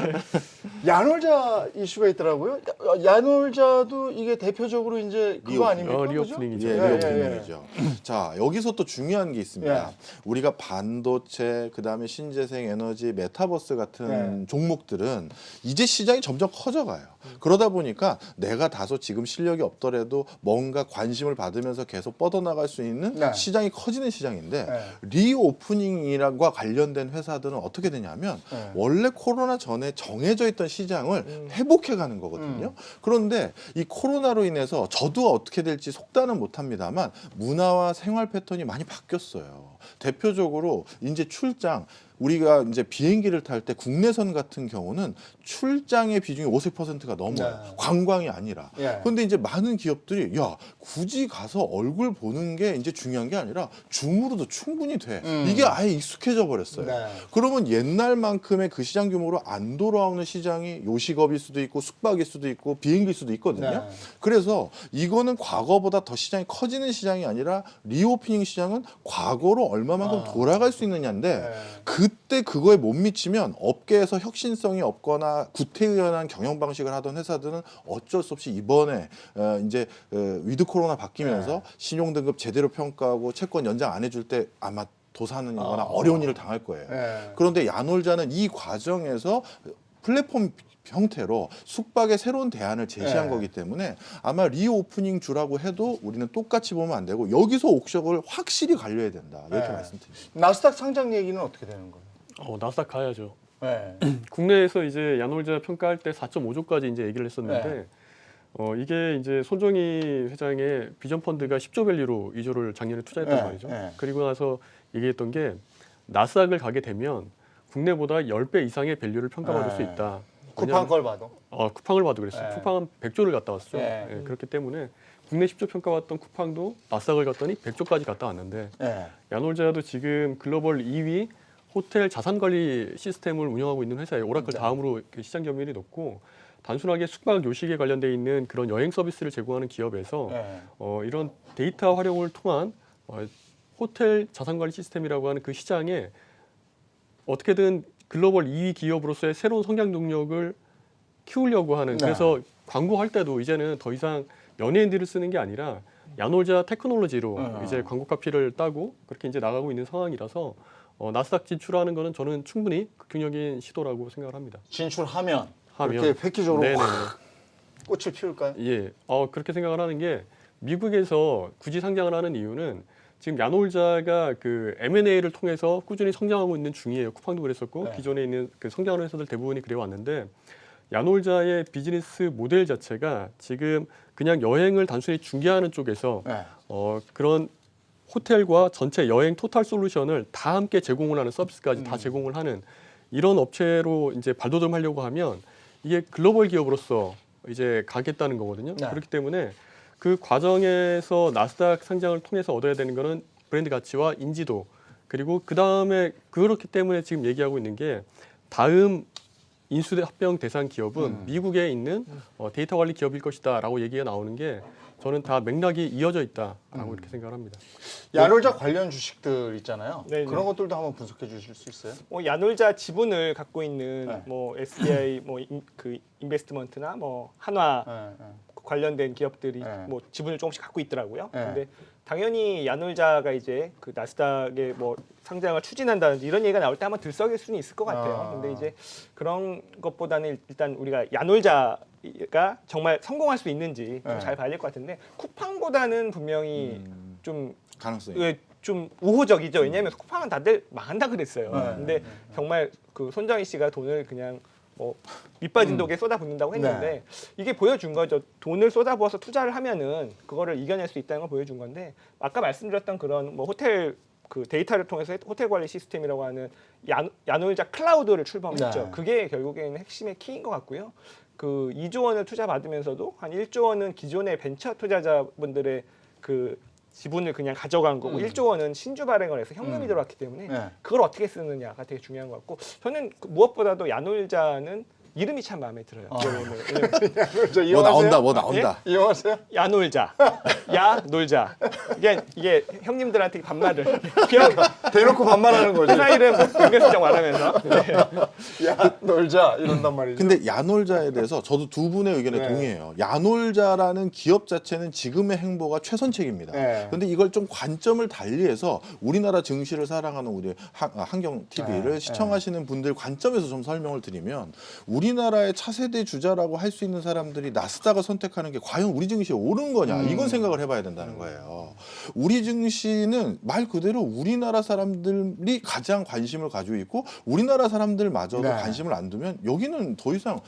야놀자 이슈가 있더라고요. 야놀자도 이게 대표적으로 이제 그거 아닙니까? 그죠? 리오프닝이죠. 예, 예, 리오프닝이죠. 자, 여기서 또 중요한 게 있습니다. 예. 우리가 반도체, 그다음에 신재생 에너지, 메타버스 같은 종목들은 이제 시장이 점점 커져가요. 그러다 보니까 내가 다소 지금 실력이 없더라도 뭔가 관심을 받으면서 계속 뻗어나갈 수 있는 네. 시장이 커지는 시장인데 네. 리오프닝이랑과 관련된 회사들은 어떻게 되냐면 네. 원래 코로나 전에 정해져 있던 시장을 회복해 가는 거거든요. 그런데 이 코로나로 인해서 저도 어떻게 될지 속단은 못합니다만 문화와 생활 패턴이 많이 바뀌었어요. 대표적으로 이제 출장 우리가 이제 비행기를 탈 때 국내선 같은 경우는 출장의 비중이 50%가 넘어요. 네. 관광이 아니라. 예. 그런데 이제 많은 기업들이 굳이 가서 얼굴 보는 게 이제 중요한 게 아니라 줌으로도 충분히 돼. 이게 아예 익숙해져 버렸어요. 네. 그러면 옛날만큼의 그 시장 규모로 안 돌아오는 시장이 요식업일 수도 있고 숙박일 수도 있고 비행기일 수도 있거든요. 네. 그래서 이거는 과거보다 더 시장이 커지는 시장이 아니라 리오프닝 시장은 과거로 얼마만큼 돌아갈 수 있느냐인데 네. 그때 그거에 못 미치면 업계에서 혁신성이 없거나 구태의연한 경영 방식을 하던 회사들은 어쩔 수 없이 이번에 이제 위드 코로나 바뀌면서 신용등급 제대로 평가하고 채권 연장 안 해줄 때 아마 도산하거나 어려운 일을 당할 거예요. 네. 그런데 야놀자는 이 과정에서 플랫폼 형태로 숙박의 새로운 대안을 제시한 네. 거기 때문에 아마 리오프닝 주라고 해도 우리는 똑같이 보면 안 되고 여기서 옥석을 확실히 갈려야 된다. 이렇게 네. 말씀드립니다. 나스닥 상장 얘기는 어떻게 되는 거예요? 나스닥 가야죠. 네. 국내에서 이제 야놀자 평가할 때 4.5조까지 이제 얘기를 했었는데 네. 이게 이제 손정희 회장의 비전 펀드가 10조 밸류로 2조를 작년에 투자했단 네, 말이죠. 네. 그리고 나서 얘기했던 게 나스닥을 가게 되면 국내보다 10배 이상의 밸류를 평가받을 네. 수 있다. 쿠팡 걸 봐도. 쿠팡을 봐도 그랬어요. 네. 쿠팡은 100조를 갔다 왔죠. 네. 예, 그렇기 때문에 국내 10조 평가받던 쿠팡도 나스닥을 갔더니 100조까지 갔다 왔는데 네. 야놀자도 지금 글로벌 2위 호텔 자산관리 시스템을 운영하고 있는 회사예요. 오라클 네. 다음으로 시장 점유율이 높고 단순하게 숙박 요식에 관련돼 있는 그런 여행 서비스를 제공하는 기업에서 네. 이런 데이터 활용을 통한 호텔 자산관리 시스템이라고 하는 그 시장에 어떻게든 글로벌 2위 기업으로서의 새로운 성장 동력을 키우려고 하는 네. 그래서 광고할 때도 이제는 더 이상 연예인들을 쓰는 게 아니라 야놀자 테크놀로지로 이제 광고 카피를 따고 그렇게 이제 나가고 있는 상황이라서 나스닥 진출하는 거는 저는 충분히 극단적인 시도라고 생각을 합니다. 진출하면 그렇게 획기적으로 네네네. 확 꽃을 피울까요? 예, 그렇게 생각을 하는 게 미국에서 굳이 상장을 하는 이유는 지금 야놀자가 그 M&A를 통해서 꾸준히 성장하고 있는 중이에요. 쿠팡도 그랬었고 네. 기존에 있는 그 성장하는 회사들 대부분이 그래 왔는데 야놀자의 비즈니스 모델 자체가 지금 그냥 여행을 단순히 중개하는 쪽에서 네. 그런 호텔과 전체 여행 토탈 솔루션을 다 함께 제공을 하는 서비스까지 다 제공을 하는 이런 업체로 이제 발돋움하려고 하면 이게 글로벌 기업으로서 이제 가겠다는 거거든요. 네. 그렇기 때문에 그 과정에서 나스닥 상장을 통해서 얻어야 되는 거는 브랜드 가치와 인지도 그리고 그 다음에 그렇기 때문에 지금 얘기하고 있는 게 다음 인수 합병 대상 기업은 미국에 있는 데이터 관리 기업일 것이다라고 얘기가 나오는 게 저는 다 맥락이 이어져 있다라고 이렇게 생각을 합니다. 야놀자 관련 주식들 있잖아요. 네네. 그런 것들도 한번 분석해 주실 수 있어요? 야놀자 지분을 갖고 있는 네. 뭐 SBI 그 인베스트먼트나 뭐 한화 네, 네. 관련된 기업들이 네. 뭐 지분을 조금씩 갖고 있더라고요. 네. 근데 당연히 야놀자가 이제 그 나스닥에 뭐 상장을 추진한다든지 이런 얘기가 나올 때 한번 들썩일 수는 있을 것 같아요. 아. 근데 이제 그런 것보다는 일단 우리가 야놀자가 정말 성공할 수 있는지 좀 네. 잘 봐야 될 것 같은데 쿠팡보다는 분명히 좀 가능성이. 좀 우호적이죠. 왜냐하면 쿠팡은 다들 망한다 그랬어요. 네. 근데 정말 그 손정희 씨가 돈을 그냥 뭐 밑빠진 독에 쏟아붓는다고 했는데 네. 이게 보여준 거죠. 돈을 쏟아부어서 투자를 하면은 그거를 이겨낼 수 있다는 걸 보여준 건데 아까 말씀드렸던 그런 뭐 호텔 그 데이터를 통해서 호텔 관리 시스템이라고 하는 야놀자 클라우드를 출범했죠. 네. 그게 결국에는 핵심의 키인 것 같고요. 그 2조 원을 투자 받으면서도 한 1조 원은 기존의 벤처 투자자분들의 그 지분을 그냥 가져간 거고 1조 원은 신주 발행을 해서 현금이 들어왔기 때문에 네. 그걸 어떻게 쓰느냐가 되게 중요한 것 같고 저는 무엇보다도 야놀자는 이름이 참 마음에 들어요. 왜냐면 야놀자 뭐 이용하세요? 나온다, 뭐 나온다. 이용하세요? 야놀자, 야놀자. 이게 형님들한테 반말을 그냥 대놓고 반말하는 거지. 회사 이름 은근슬쩍 말하면서 야 놀자 이런단 말이죠. 근데 야놀자에 대해서 저도 두 분의 의견에 네. 동의해요. 야놀자라는 기업 자체는 지금의 행보가 최선책입니다. 네. 근데 이걸 좀 관점을 달리해서 우리나라 증시를 사랑하는 우리 한경 TV를 네. 시청하시는 분들 관점에서 좀 설명을 드리면 우리나라의 차세대 주자라고 할 수 있는 사람들이 나스닥을 선택하는 게 과연 우리 증시에 옳은 거냐 이건 생각을 해봐야 된다는 거예요. 우리 증시는 말 그대로 우리나라 사람들이 가장 관심을 가지고 있고 우리나라 사람들마저도 네. 관심을 안 두면 여기는 더 이상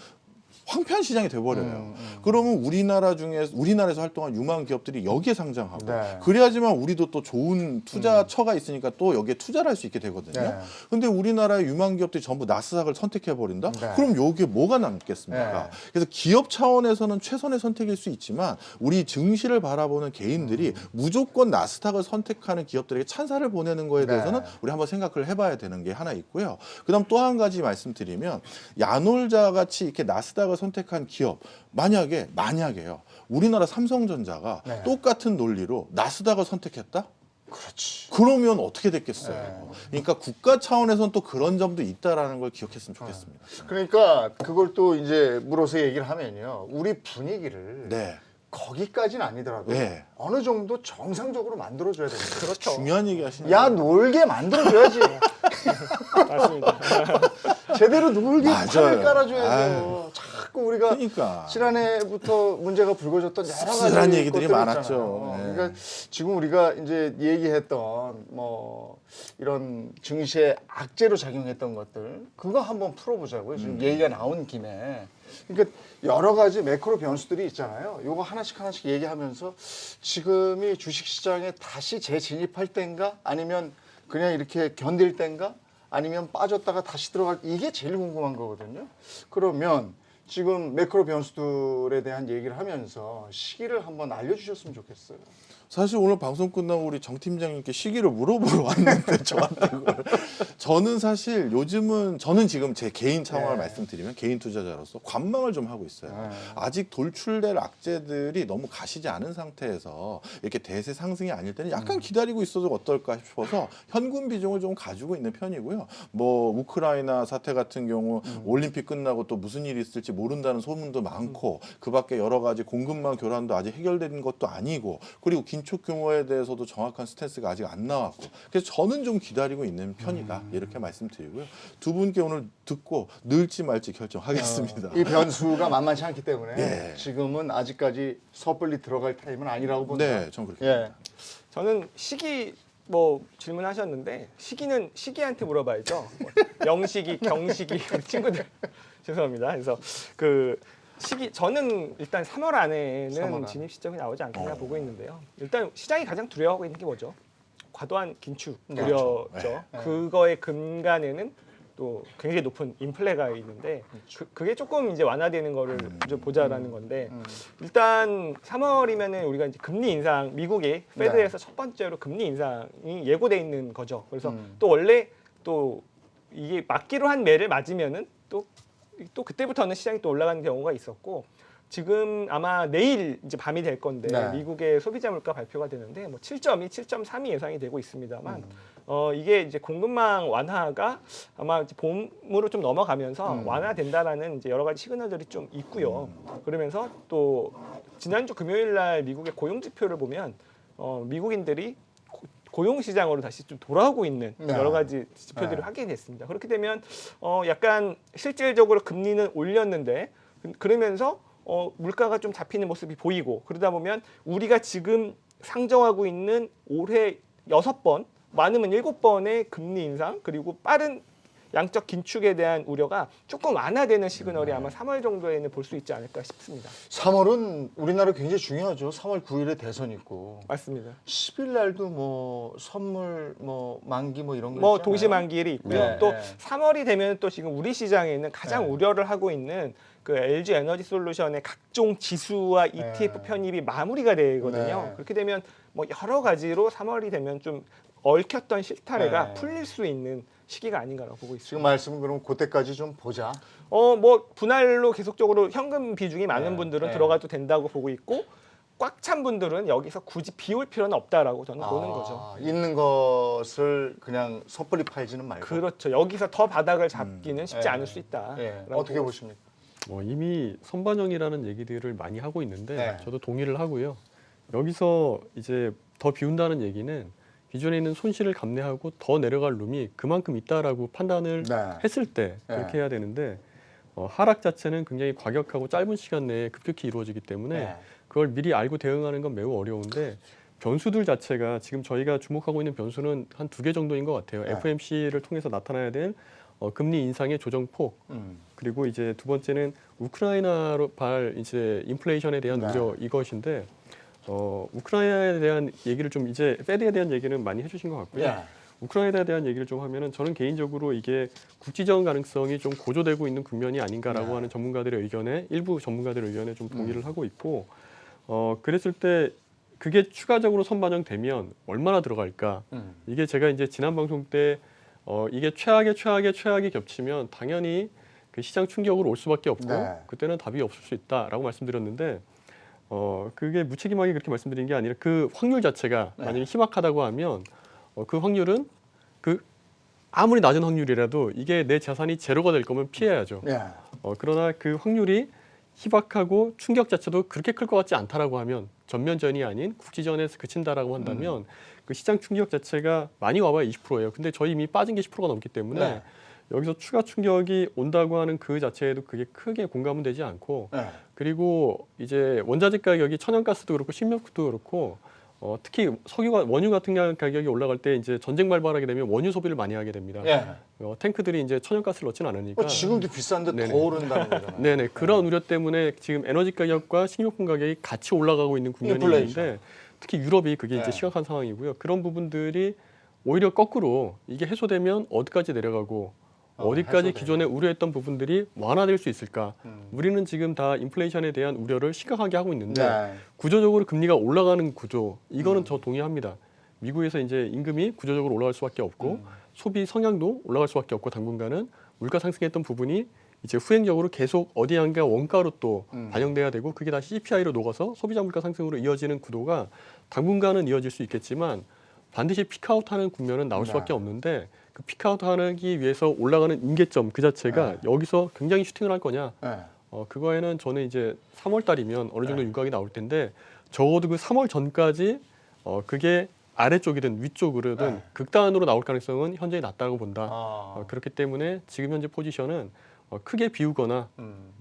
황폐한 시장이 돼버려요. 그러면 우리나라에서 활동한 유망 기업들이 여기에 상장하고 네. 그래야지만 우리도 또 좋은 투자처가 있으니까 또 여기에 투자를 할 수 있게 되거든요. 네. 근데 우리나라의 유망 기업들이 전부 나스닥을 선택해 버린다? 네. 그럼 여기에 뭐가 남겠습니까? 네. 그래서 기업 차원에서는 최선의 선택일 수 있지만 우리 증시를 바라보는 개인들이 무조건 나스닥을 선택하는 기업들에게 찬사를 보내는 거에 대해서는 네. 우리 한번 생각을 해봐야 되는 게 하나 있고요. 그다음 또 한 가지 말씀드리면 야놀자 같이 이렇게 나스닥을 선택한 기업 만약에요. 우리나라 삼성전자가 네. 똑같은 논리로 나스닥을 선택했다? 그렇지. 그러면 어떻게 됐겠어요? 네. 그러니까 국가 차원에서는 또 그런 점도 있다라는 걸 기억했으면 좋겠습니다. 그러니까 그걸 또 이제 물어서 얘기를 하면요. 우리 분위기를 네. 거기까지는 아니더라도 네. 어느 정도 정상적으로 만들어줘야 됩니다. 그렇죠. 중요한 얘기 하시네요. 야 놀게 만들어줘야지. 맞습니다. 제대로 놀게 맞아요. 판을 깔아줘야죠. 자꾸 우리가 그러니까. 지난해부터 문제가 불거졌던 여러 가지 씁쓸한 얘기들이 것들이 많았죠. 있잖아요. 네. 그러니까 지금 우리가 이제 얘기했던 뭐 이런 증시에 악재로 작용했던 것들 그거 한번 풀어보자고요. 지금 얘기가 나온 김에. 그러니까 여러 가지 매크로 변수들이 있잖아요. 요거 하나씩 얘기하면서 지금이 주식시장에 다시 재진입할 때인가 아니면 그냥 이렇게 견딜 때인가 아니면 빠졌다가 다시 들어갈 이게 제일 궁금한 거거든요. 그러면 지금 매크로 변수들에 대한 얘기를 하면서 시기를 한번 알려주셨으면 좋겠어요. 사실 오늘 방송 끝나고 우리 정 팀장님께 시기를 물어보러 왔는데 저한테 그걸 저는 사실 요즘은 저는 지금 제 개인 상황을 네. 말씀드리면 개인 투자자로서 관망을 좀 하고 있어요. 네. 아직 돌출될 악재들이 너무 가시지 않은 상태에서 이렇게 대세 상승이 아닐 때는 약간 기다리고 있어도 어떨까 싶어서 현금 비중을 좀 가지고 있는 편이고요. 뭐 우크라이나 사태 같은 경우 올림픽 끝나고 또 무슨 일이 있을지 모른다는 소문도 많고 그밖에 여러 가지 공급망 교란도 아직 해결된 것도 아니고 그리고 긴축 규모에 대해서도 정확한 스탠스가 아직 안 나왔고 그래서 저는 좀 기다리고 있는 편이다 이렇게 말씀드리고요. 두 분께 오늘 듣고 늘지 말지 결정하겠습니다. 이 변수가 만만치 않기 때문에 예. 지금은 아직까지 섣불리 들어갈 타임은 아니라고 본다. 네, 전 그렇게. 예. 저는 시기 뭐 질문하셨는데 시기한테 물어봐야죠. 뭐 영시기, 경시기 우리 친구들 죄송합니다. 그래서 그 시기 저는 일단 3월 안에는 3월 안. 진입 시점이 나오지 않겠나 보고 있는데요. 일단 시장이 가장 두려워하고 있는 게 뭐죠? 과도한 긴축 네. 우려죠. 그렇죠. 네. 그거의 근간에는 또 굉장히 높은 인플레가 있는데 그게 조금 이제 완화되는 거를 좀 보자라는 건데 일단 3월이면은 우리가 이제 금리 인상 미국의 페드에서 첫 번째로 금리 인상이 예고돼 있는 거죠. 그래서 또 원래 또 이게 맞기로 한 매를 맞으면은 또 그때부터는 시장이 또 올라가는 경우가 있었고 지금 아마 내일 이제 밤이 될 건데 네. 미국의 소비자 물가 발표가 되는데 뭐 7.2, 7.3이 예상이 되고 있습니다만 이게 이제 공급망 완화가 아마 이제 봄으로 좀 넘어가면서 완화된다라는 이제 여러 가지 시그널들이 좀 있고요. 그러면서 또 지난주 금요일 날 미국의 고용 지표를 보면 미국인들이 고용 시장으로 다시 좀 돌아오고 있는 네. 여러 가지 지표들이 네. 확인됐습니다. 그렇게 되면 약간 실질적으로 금리는 올렸는데 그러면서 물가가 좀 잡히는 모습이 보이고 그러다 보면 우리가 지금 상정하고 있는 올해 6번 많으면 7번의 금리 인상 그리고 빠른 양적 긴축에 대한 우려가 조금 완화되는 시그널이 아마 3월 정도에는 볼 수 있지 않을까 싶습니다. 3월은 우리나라 굉장히 중요하죠. 3월 9일에 대선 있고 맞습니다. 10일 날도 뭐 선물 뭐 만기 뭐 이런 거 뭐 있잖아요. 동시만기일이 있고요. 네, 또 네. 3월이 되면 또 지금 우리 시장에 있는 가장 네. 우려를 하고 있는 그 LG 에너지 솔루션의 각종 지수와 ETF 네. 편입이 마무리가 되거든요. 네. 그렇게 되면 뭐 여러 가지로 3월이 되면 좀 얽혔던 실타래가 네. 풀릴 수 있는 시기가 아닌가라고 보고 있습니다. 지금 말씀은 그럼 그때까지 좀 보자. 뭐 분할로 계속적으로 현금 비중이 많은 네, 분들은 네. 들어가도 된다고 보고 있고 꽉 찬 분들은 여기서 굳이 비울 필요는 없다라고 저는 보는 거죠. 있는 것을 그냥 섣불리 팔지는 말고. 그렇죠. 여기서 더 바닥을 잡기는 쉽지 네. 않을 수 있다. 예. 라고 어떻게 보고 보십니까? 이미 선반영이라는 얘기들을 많이 하고 있는데 네. 저도 동의를 하고요. 여기서 이제 더 비운다는 얘기는 기존에 있는 손실을 감내하고 더 내려갈 룸이 그만큼 있다라고 판단을 네. 했을 때 그렇게 해야 되는데 하락 자체는 굉장히 과격하고 짧은 시간 내에 급격히 이루어지기 때문에 네. 그걸 미리 알고 대응하는 건 매우 어려운데 변수들 자체가 지금 저희가 주목하고 있는 변수는 한 2개 정도인 것 같아요. 네. FOMC를 통해서 나타나야 될 금리 인상의 조정폭 그리고 이제 두 번째는 우크라이나로 발 이제 인플레이션에 대한 네. 우려 이것인데 우크라이나에 대한 얘기를 좀 이제 페드에 대한 얘기는 많이 해주신 것 같고요. 예. 우크라이나에 대한 얘기를 좀 하면은 저는 개인적으로 이게 국지적 가능성이 좀 고조되고 있는 국면이 아닌가라고 네. 하는 전문가들의 의견에 일부 전문가들의 의견에 좀 동의를 하고 있고 그랬을 때 그게 추가적으로 선반영되면 얼마나 들어갈까? 이게 제가 이제 지난 방송 때 이게 최악이 겹치면 당연히 그 시장 충격으로 올 수밖에 없고 네. 그때는 답이 없을 수 있다라고 말씀드렸는데 그게 무책임하게 그렇게 말씀드린 게 아니라 그 확률 자체가 네. 만약에 희박하다고 하면 그 확률은 그 아무리 낮은 확률이라도 이게 내 자산이 제로가 될 거면 피해야죠. 예. 그러나 그 확률이 희박하고 충격 자체도 그렇게 클 것 같지 않다라고 하면 전면전이 아닌 국지전에서 그친다라고 한다면 그 시장 충격 자체가 많이 와봐야 20%예요. 근데 저희 이미 빠진 게 10%가 넘기 때문에 네. 여기서 추가 충격이 온다고 하는 그 자체에도 그게 크게 공감은 되지 않고 예. 그리고 이제 원자재 가격이 천연가스도 그렇고 식료도 그렇고 특히 석유가 원유 같은 가격이 올라갈 때 이제 전쟁 발발하게 되면 원유 소비를 많이 하게 됩니다. 예. 탱크들이 이제 천연가스를 넣지는 않으니까. 지금도 비싼데 네네. 더 오른다는 거잖아요. 네네 그런 우려 때문에 지금 에너지 가격과 식료품 가격이 같이 올라가고 있는 국면이 인플레이션. 있는데 특히 유럽이 그게 네. 이제 심각한 상황이고요. 그런 부분들이 오히려 거꾸로 이게 해소되면 어디까지 내려가고 어디까지 해소되면. 기존에 우려했던 부분들이 완화될 수 있을까? 우리는 지금 다 인플레이션에 대한 우려를 심각하게 하고 있는데 네. 구조적으로 금리가 올라가는 구조 이거는 저 동의합니다. 미국에서 이제 임금이 구조적으로 올라갈 수밖에 없고 소비 성향도 올라갈 수밖에 없고 당분간은 물가 상승했던 부분이 이제 후행적으로 계속 어디안가 원가로 또 반영돼야 되고 그게 다시 CPI로 녹아서 소비자 물가 상승으로 이어지는 구도가 당분간은 이어질 수 있겠지만 반드시 피크아웃하는 국면은 나올 네. 수밖에 없는데 그 피크아웃하기 위해서 올라가는 임계점 그 자체가 여기서 굉장히 슈팅을 할 거냐 예. 그거에는 저는 이제 3월 달이면 어느 정도 윤곽이 나올 텐데 적어도 그 3월 전까지 그게 아래쪽이든 위쪽으로든 네. 극단으로 나올 가능성은 현재 낮다고 본다. 아. 그렇기 때문에 지금 현재 포지션은 크게 비우거나 음.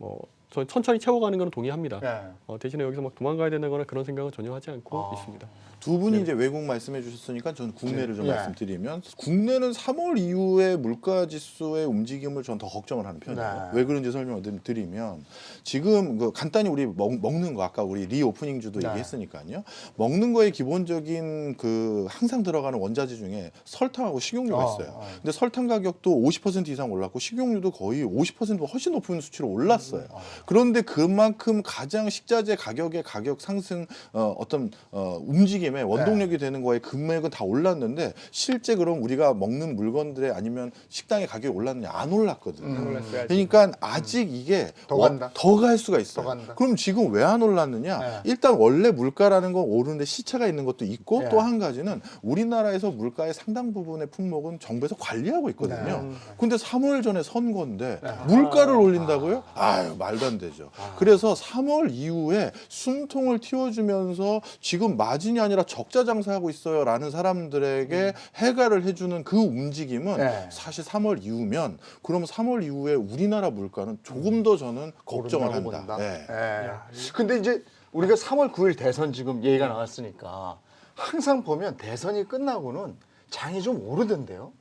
저 천천히 채워가는 건 동의합니다. 예. 대신에 여기서 막 도망가야 된다거나 그런 생각은 전혀 하지 않고 아. 있습니다. 두 분이 이제 외국 말씀해 주셨으니까 저는 국내를 좀 네. 말씀드리면 국내는 3월 이후에 물가 지수의 움직임을 전 더 걱정을 하는 편이에요. 네. 왜 그런지 설명을 드리면 지금 그 간단히 우리 먹는 거 아까 우리 리오프닝 주도 네. 얘기했으니까요. 먹는 거에 기본적인 그 항상 들어가는 원자재 중에 설탕하고 식용유가 있어요. 근데 설탕 가격도 50% 이상 올랐고 식용유도 거의 50%보다 훨씬 높은 수치로 올랐어요. 그런데 그만큼 가장 식자재 가격의 가격 상승 어떤 움직임의 원동력이 되는 거에 금액은 다 올랐는데 실제 그럼 우리가 먹는 물건들의 아니면 식당의 가격이 올랐느냐 안 올랐거든요. 올랐어요, 아직. 그러니까 아직 이게 더 간다. 더 갈 수가 있어요. 더 간다. 그럼 지금 왜 안 올랐느냐? 네. 일단 원래 물가라는 건 오르는데 시차가 있는 것도 있고 네. 또 한 가지는 우리나라에서 물가의 상당 부분의 품목은 정부에서 관리하고 있거든요. 근데 3월 전에 선거인데 물가를 올린다고요? 아유 말도 안 되죠. 그래서 3월 이후에 숨통을 틔워주면서 지금 마진이 아니라 적자 장사하고 있어요라는 사람들에게 해가를 해주는 그 움직임은 네. 사실 3월 이후면 그럼 3월 이후에 우리나라 물가는 조금 더 저는 걱정을 오른다고 한다. 본다. 네. 예. 근데 이제 우리가 3월 9일 대선 지금 얘기가 나왔으니까 항상 보면 대선이 끝나고는 장이 좀 오르던데요.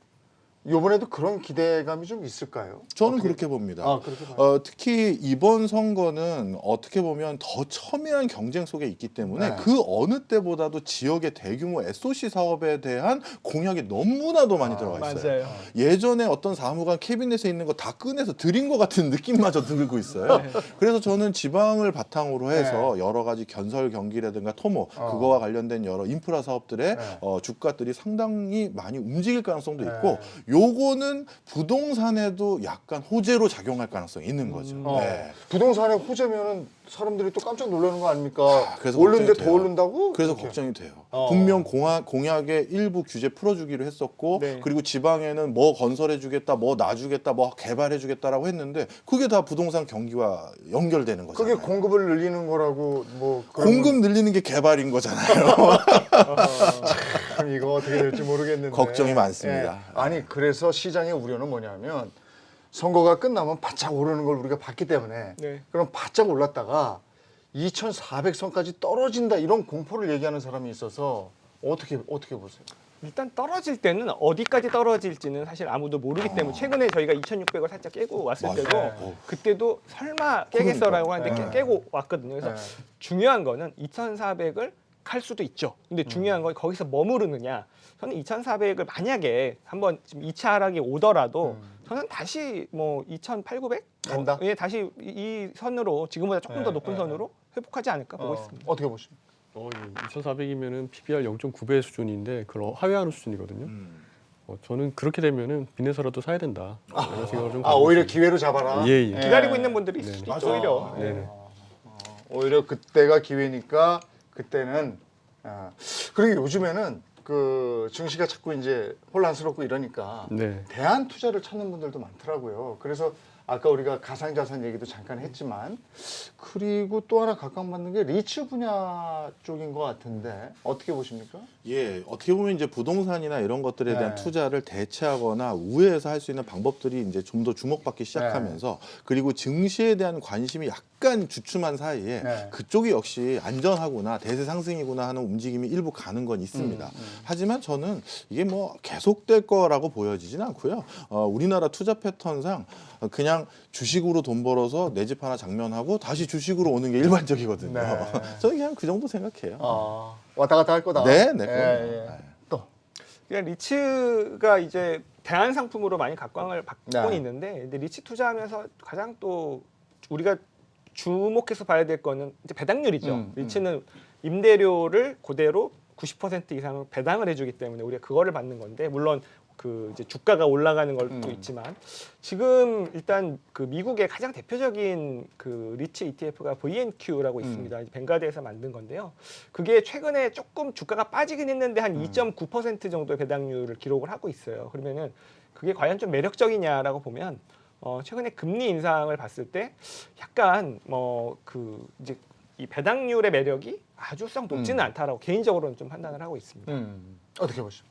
이번에도 그런 기대감이 좀 있을까요? 저는 어떻게- 그렇게 봅니다. 아, 그렇게 봐요. 특히 이번 선거는 어떻게 보면 더 첨예한 경쟁 속에 있기 때문에 네. 그 어느 때보다도 지역의 대규모 SOC 사업에 대한 공약이 너무나도 많이 들어가 있어요. 맞아요. 예전에 어떤 사무관 캐비넷에 있는 거 다 꺼내서 드린 것 같은 느낌마저 들고 있어요. 그래서 저는 지방을 바탕으로 해서 여러 가지 건설 경기라든가 토모 그거와 관련된 여러 인프라 사업들의 네. 주가들이 상당히 많이 움직일 가능성도 있고 요거는 부동산에도 약간 호재로 작용할 가능성이 있는 거죠. 네. 부동산에 호재면은 사람들이 또 깜짝 놀라는 거 아닙니까? 그래서 오르는데 걱정이 더 돼요. 오른다고? 그래서 이렇게. 걱정이 돼요. 어. 분명 공약의 일부 규제 풀어주기로 했었고 네. 그리고 지방에는 뭐 건설해주겠다, 뭐 놔주겠다, 뭐 개발해주겠다라고 했는데 그게 다 부동산 경기와 연결되는 그게 거잖아요. 공급을 늘리는 거라고 뭐 그런 공급 늘리는 게 개발인 거잖아요. 참 이거 어떻게 될지 모르겠는데 걱정이 많습니다. 예. 아니 그래서 시장의 우려는 뭐냐면 선거가 끝나면 바짝 오르는 걸 우리가 봤기 때문에 네. 그럼 바짝 올랐다가 2,400선까지 떨어진다 이런 공포를 얘기하는 사람이 있어서 어떻게 보세요? 일단 떨어질 때는 어디까지 떨어질지는 사실 아무도 모르기 때문에 최근에 저희가 2,600을 살짝 깨고 왔을 맞아요. 때도 어. 그때도 설마 깨겠어라고 그러니까. 하는데 깨고 왔거든요. 그래서 네. 중요한 거는 2,400을 갈 수도 있죠. 근데 중요한 건 거기서 머무르느냐. 저는 2,400을 만약에 한번 지금 2차 하락이 오더라도 저는 다시 뭐 2,800? 간다? 예, 다시 이 선으로 지금보다 조금 더 네, 높은 네, 선으로 회복하지 않을까 보고 있습니다. 어떻게 보십니까? 2,400이면은 PBR 0.9배 수준인데 그걸 하회하는 수준이거든요. 저는 그렇게 되면은 빚내서라도 사야 된다. 이런 생각을 좀 가지고 오히려 있습니다. 기회로 잡아라. 예, 예. 기다리고 있는 분들이 있을 네. 수도 맞아. 있죠, 오히려. 네네. 오히려 그때가 기회니까 그때는 그리고 요즘에는 그 증시가 자꾸 이제 혼란스럽고 이러니까 네. 대안 투자를 찾는 분들도 많더라고요. 그래서 아까 우리가 가상자산 얘기도 잠깐 했지만 그리고 또 하나 각광받는 게 리츠 분야 쪽인 것 같은데 어떻게 보십니까? 예, 어떻게 보면 이제 부동산이나 이런 것들에 대한 네. 투자를 대체하거나 우회해서 할 수 있는 방법들이 이제 좀 더 주목받기 시작하면서 그리고 증시에 대한 관심이 약간 주춤한 사이에 네. 그쪽이 역시 안전하구나 대세 상승이구나 하는 움직임이 일부 가는 건 있습니다. 하지만 저는 이게 뭐 계속될 거라고 보여지진 않고요. 우리나라 투자 패턴상 그냥 주식으로 돈 벌어서 내 집 하나 장면하고 다시 주식으로 오는 게 일반적이거든요. 네. 저는 그냥 그 정도 생각해요. 왔다 갔다 할 거다. 네, 네, 예, 그럼요. 예. 네. 그냥 그러니까 리츠가 이제 대안 상품으로 많이 각광을 받고 네. 있는데 근데 리츠 투자하면서 가장 또 우리가 주목해서 봐야 될 거는 이제 배당률이죠. 리츠는 임대료를 그대로 90% 이상을 배당을 해주기 때문에 우리가 그거를 받는 건데 물론 그 이제 주가가 올라가는 것도 있지만 지금 일단 그 미국의 가장 대표적인 그 리츠 ETF가 VNQ라고 있습니다. 이제 벵가드에서 만든 건데요. 그게 최근에 조금 주가가 빠지긴 했는데 한 2.9% 정도의 배당률을 기록을 하고 있어요. 그러면은 그게 과연 좀 매력적이냐라고 보면 최근에 금리 인상을 봤을 때 약간 뭐 그 이제 이 배당률의 매력이 아주 썩 높지는 않다라고 개인적으로는 좀 판단을 하고 있습니다. 어떻게 보십니까?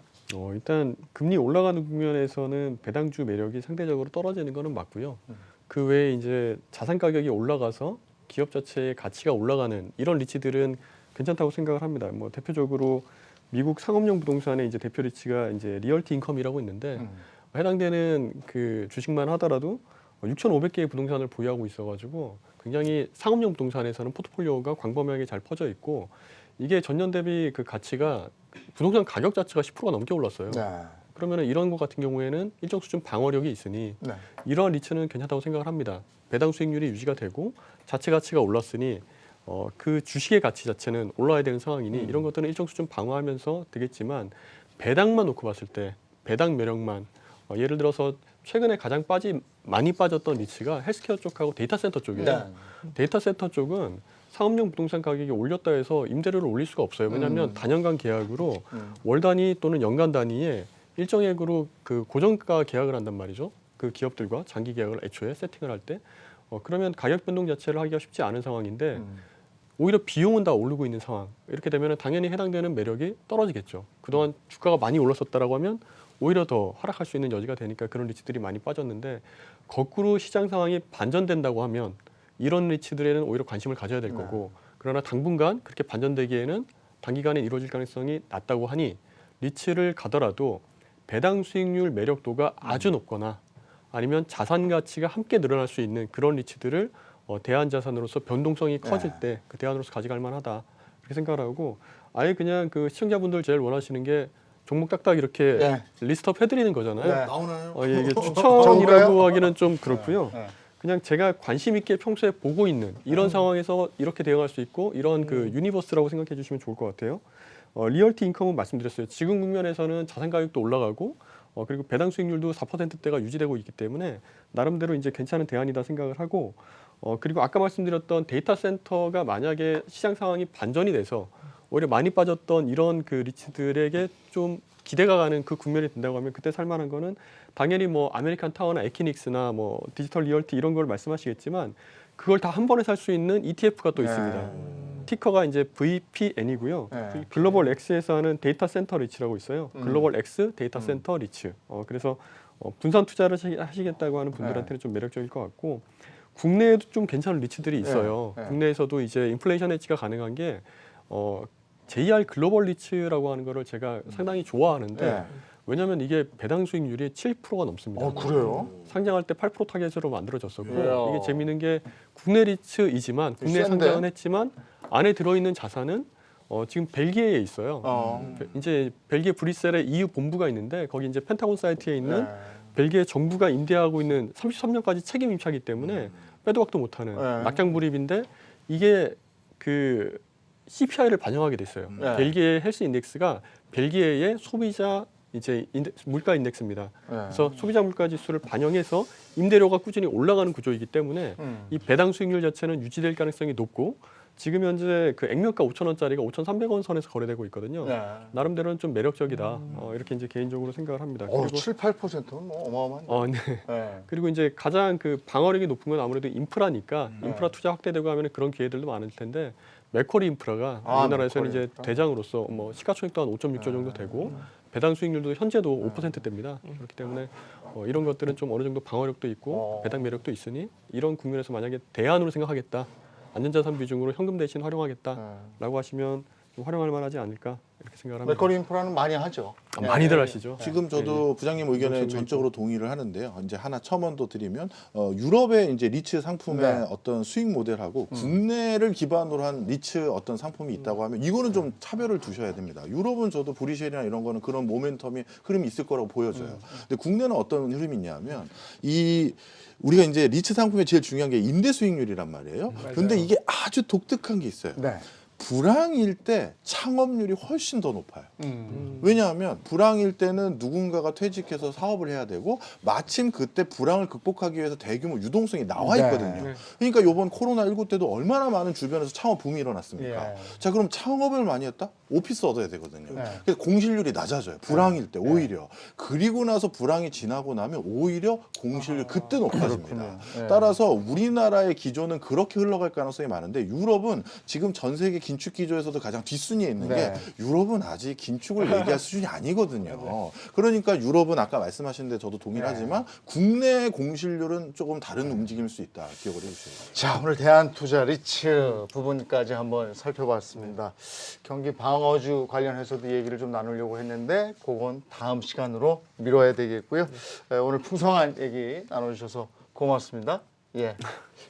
일단 금리 올라가는 국면에서는 배당주 매력이 상대적으로 떨어지는 거는 맞고요. 그 외에 이제 자산 가격이 올라가서 기업 자체의 가치가 올라가는 이런 리츠들은 괜찮다고 생각을 합니다. 뭐 대표적으로 미국 상업용 부동산의 이제 대표 리츠가 이제 리얼티 인컴이라고 있는데 해당되는 그 주식만 하더라도 6,500개의 부동산을 보유하고 있어가지고 굉장히 상업용 부동산에서는 포트폴리오가 광범위하게 잘 퍼져 있고 이게 전년 대비 그 가치가 부동산 가격 자체가 10%가 넘게 올랐어요. 네. 그러면 이런 것 같은 경우에는 일정 수준 방어력이 있으니 네. 이러한 리츠는 괜찮다고 생각을 합니다. 배당 수익률이 유지가 되고 자체 가치가 올랐으니 그 주식의 가치 자체는 올라야 되는 상황이니 이런 것들은 일정 수준 방어하면서 되겠지만 배당만 놓고 봤을 때 배당 매력만 예를 들어서 최근에 가장 많이 빠졌던 리츠가 헬스케어 쪽하고 데이터 센터 쪽이에요. 네. 데이터 센터 쪽은 상업용 부동산 가격이 올렸다 해서 임대료를 올릴 수가 없어요. 왜냐하면 단연간 계약으로 월 단위 또는 연간 단위에 일정액으로 그 고정가 계약을 한단 말이죠. 그 기업들과 장기 계약을 애초에 세팅을 할 때 그러면 가격 변동 자체를 하기가 쉽지 않은 상황인데 오히려 비용은 다 오르고 있는 상황. 이렇게 되면 당연히 해당되는 매력이 떨어지겠죠. 그동안 주가가 많이 올랐었다라고 하면 오히려 더 하락할 수 있는 여지가 되니까 그런 리츠들이 많이 빠졌는데 거꾸로 시장 상황이 반전된다고 하면 이런 리츠들에는 오히려 관심을 가져야 될 거고 그러나 당분간 그렇게 반전되기에는 단기간에 이루어질 가능성이 낮다고 하니 리츠를 가더라도 배당 수익률 매력도가 아주 높거나 아니면 자산 가치가 함께 늘어날 수 있는 그런 리츠들을 대안 자산으로서 변동성이 커질 때 그 대안으로서 가져갈 만하다 이렇게 생각을 하고 아예 그냥 그 시청자분들 제일 원하시는 게 종목 딱딱 이렇게 네. 리스트업 해드리는 거잖아요. 네. 나오나요? 이게 좋은가요? 추천이라고 하기는 좀 그렇고요. 네. 그냥 제가 관심 있게 평소에 보고 있는 이런 상황에서 이렇게 대응할 수 있고 이런 그 유니버스라고 생각해 주시면 좋을 것 같아요. 리얼티 인컴은 말씀드렸어요. 지금 국면에서는 자산 가격도 올라가고 그리고 배당 수익률도 4%대가 유지되고 있기 때문에 나름대로 이제 괜찮은 대안이다 생각을 하고 그리고 아까 말씀드렸던 데이터 센터가 만약에 시장 상황이 반전이 돼서 오히려 많이 빠졌던 이런 그 리츠들에게 좀 기대가 가는 그 국면이 된다고 하면 그때 살만한 거는 당연히 뭐 아메리칸 타워나 에키닉스나 뭐 디지털 리얼티 이런 걸 말씀하시겠지만 그걸 다 한 번에 살 수 있는 ETF가 또 있습니다. 티커가 이제 VPN이고요. 네. 글로벌 X에서 하는 데이터 센터 리츠라고 있어요. 글로벌 X 데이터 센터 리츠. 그래서 분산 투자를 하시겠다고 하는 분들한테는 좀 매력적일 것 같고 국내에도 좀 괜찮은 리츠들이 있어요. 네. 국내에서도 이제 인플레이션 해지가 가능한 게 JR 글로벌 리츠라고 하는 거를 제가 상당히 좋아하는데 네. 왜냐하면 이게 배당 수익률이 7%가 넘습니다. 그래요? 상장할 때 8% 타겟으로 만들어졌었고 이야. 이게 재미있는 게 국내 리츠이지만 국내에 센데? 상장은 했지만 안에 들어있는 자산은 지금 벨기에에 있어요. 이제 벨기에 브뤼셀에 EU 본부가 있는데 거기 이제 펜타곤 사이트에 있는 벨기에 정부가 임대하고 있는 33년까지 책임 임차기 때문에 빼도 박도 못하는 네. 낙장불입인데 이게 그 CPI를 반영하게 됐어요. 네. 벨기에 헬스 인덱스가 벨기에의 소비자 이제 물가 인덱스입니다. 그래서 소비자 물가 지수를 반영해서 임대료가 꾸준히 올라가는 구조이기 때문에 이 배당 수익률 자체는 유지될 가능성이 높고 지금 현재 그 액면가 5,000원짜리가 5,300원 선에서 거래되고 있거든요. 네. 나름대로는 좀 매력적이다. 이렇게 이제 개인적으로 생각을 합니다. 그리고 7, 8%는 뭐 어마어마한데. 네. 네. 그리고 이제 가장 그 방어력이 높은 건 아무래도 인프라니까 인프라 투자 확대되고 하면 그런 기회들도 많을 텐데 맥쿼리 인프라가 우리나라에서는 맥쿼리 이제 인프라. 대장으로서 뭐 시가총액도 한 5.6조 정도 되고 배당 수익률도 현재도 5%대입니다. 그렇기 때문에 이런 것들은 좀 어느 정도 방어력도 있고 배당 매력도 있으니 이런 국면에서 만약에 대안으로 생각하겠다. 안전자산 비중으로 현금 대신 활용하겠다라고 하시면 좀 활용할 만하지 않을까 이렇게 생각을 합니다. 맥커리 인프라는 많이 하죠. 많이들 하시죠. 지금 저도 부장님 의견에 인정성도 전적으로 동의를 하는데요. 이제 하나 첨언도 드리면 유럽의 이제 리츠 상품의 네. 어떤 수익 모델하고 국내를 기반으로 한 리츠 어떤 상품이 있다고 하면 이거는 좀 차별을 두셔야 됩니다. 유럽은 저도 브리셀이나 이런 거는 그런 모멘텀이 흐름이 있을 거라고 보여져요. 근데 국내는 어떤 흐름이 있냐면 우리가 이제 리츠 상품의 제일 중요한 게 임대 수익률이란 말이에요. 근데 이게 아주 독특한 게 있어요. 네. 불황일 때 창업률이 훨씬 더 높아요. 왜냐하면 불황일 때는 누군가가 퇴직해서 사업을 해야 되고 마침 그때 불황을 극복하기 위해서 대규모 유동성이 나와 있거든요. 네. 그러니까 이번 코로나19 때도 얼마나 많은 주변에서 창업 붐이 일어났습니까? 예. 자, 그럼 창업을 많이 했다? 오피스 얻어야 되거든요. 네. 그래서 공실률이 낮아져요. 불황일 때 오히려. 그리고 나서 불황이 지나고 나면 오히려 공실률 그때 높아집니다. 그렇군요. 네. 따라서 우리나라의 기조는 그렇게 흘러갈 가능성이 많은데 유럽은 지금 전 세계 긴축 기조에서도 가장 뒷순위에 있는 네. 게 유럽은 아직 긴축을 얘기할 수준이 아니거든요. 그러니까 유럽은 아까 말씀하신 데 저도 동의를 하지만 국내 공실률은 조금 다른 움직임일 수 있다. 기억을 해주세요. 자, 오늘 대한투자 리츠 부분까지 한번 살펴봤습니다. 경기 방어주 관련해서도 얘기를 좀 나누려고 했는데 그건 다음 시간으로 미뤄야 되겠고요. 오늘 풍성한 얘기 나눠주셔서 고맙습니다. 예,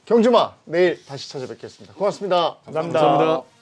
경주마 내일 다시 찾아뵙겠습니다. 고맙습니다. 감사합니다. 감사합니다.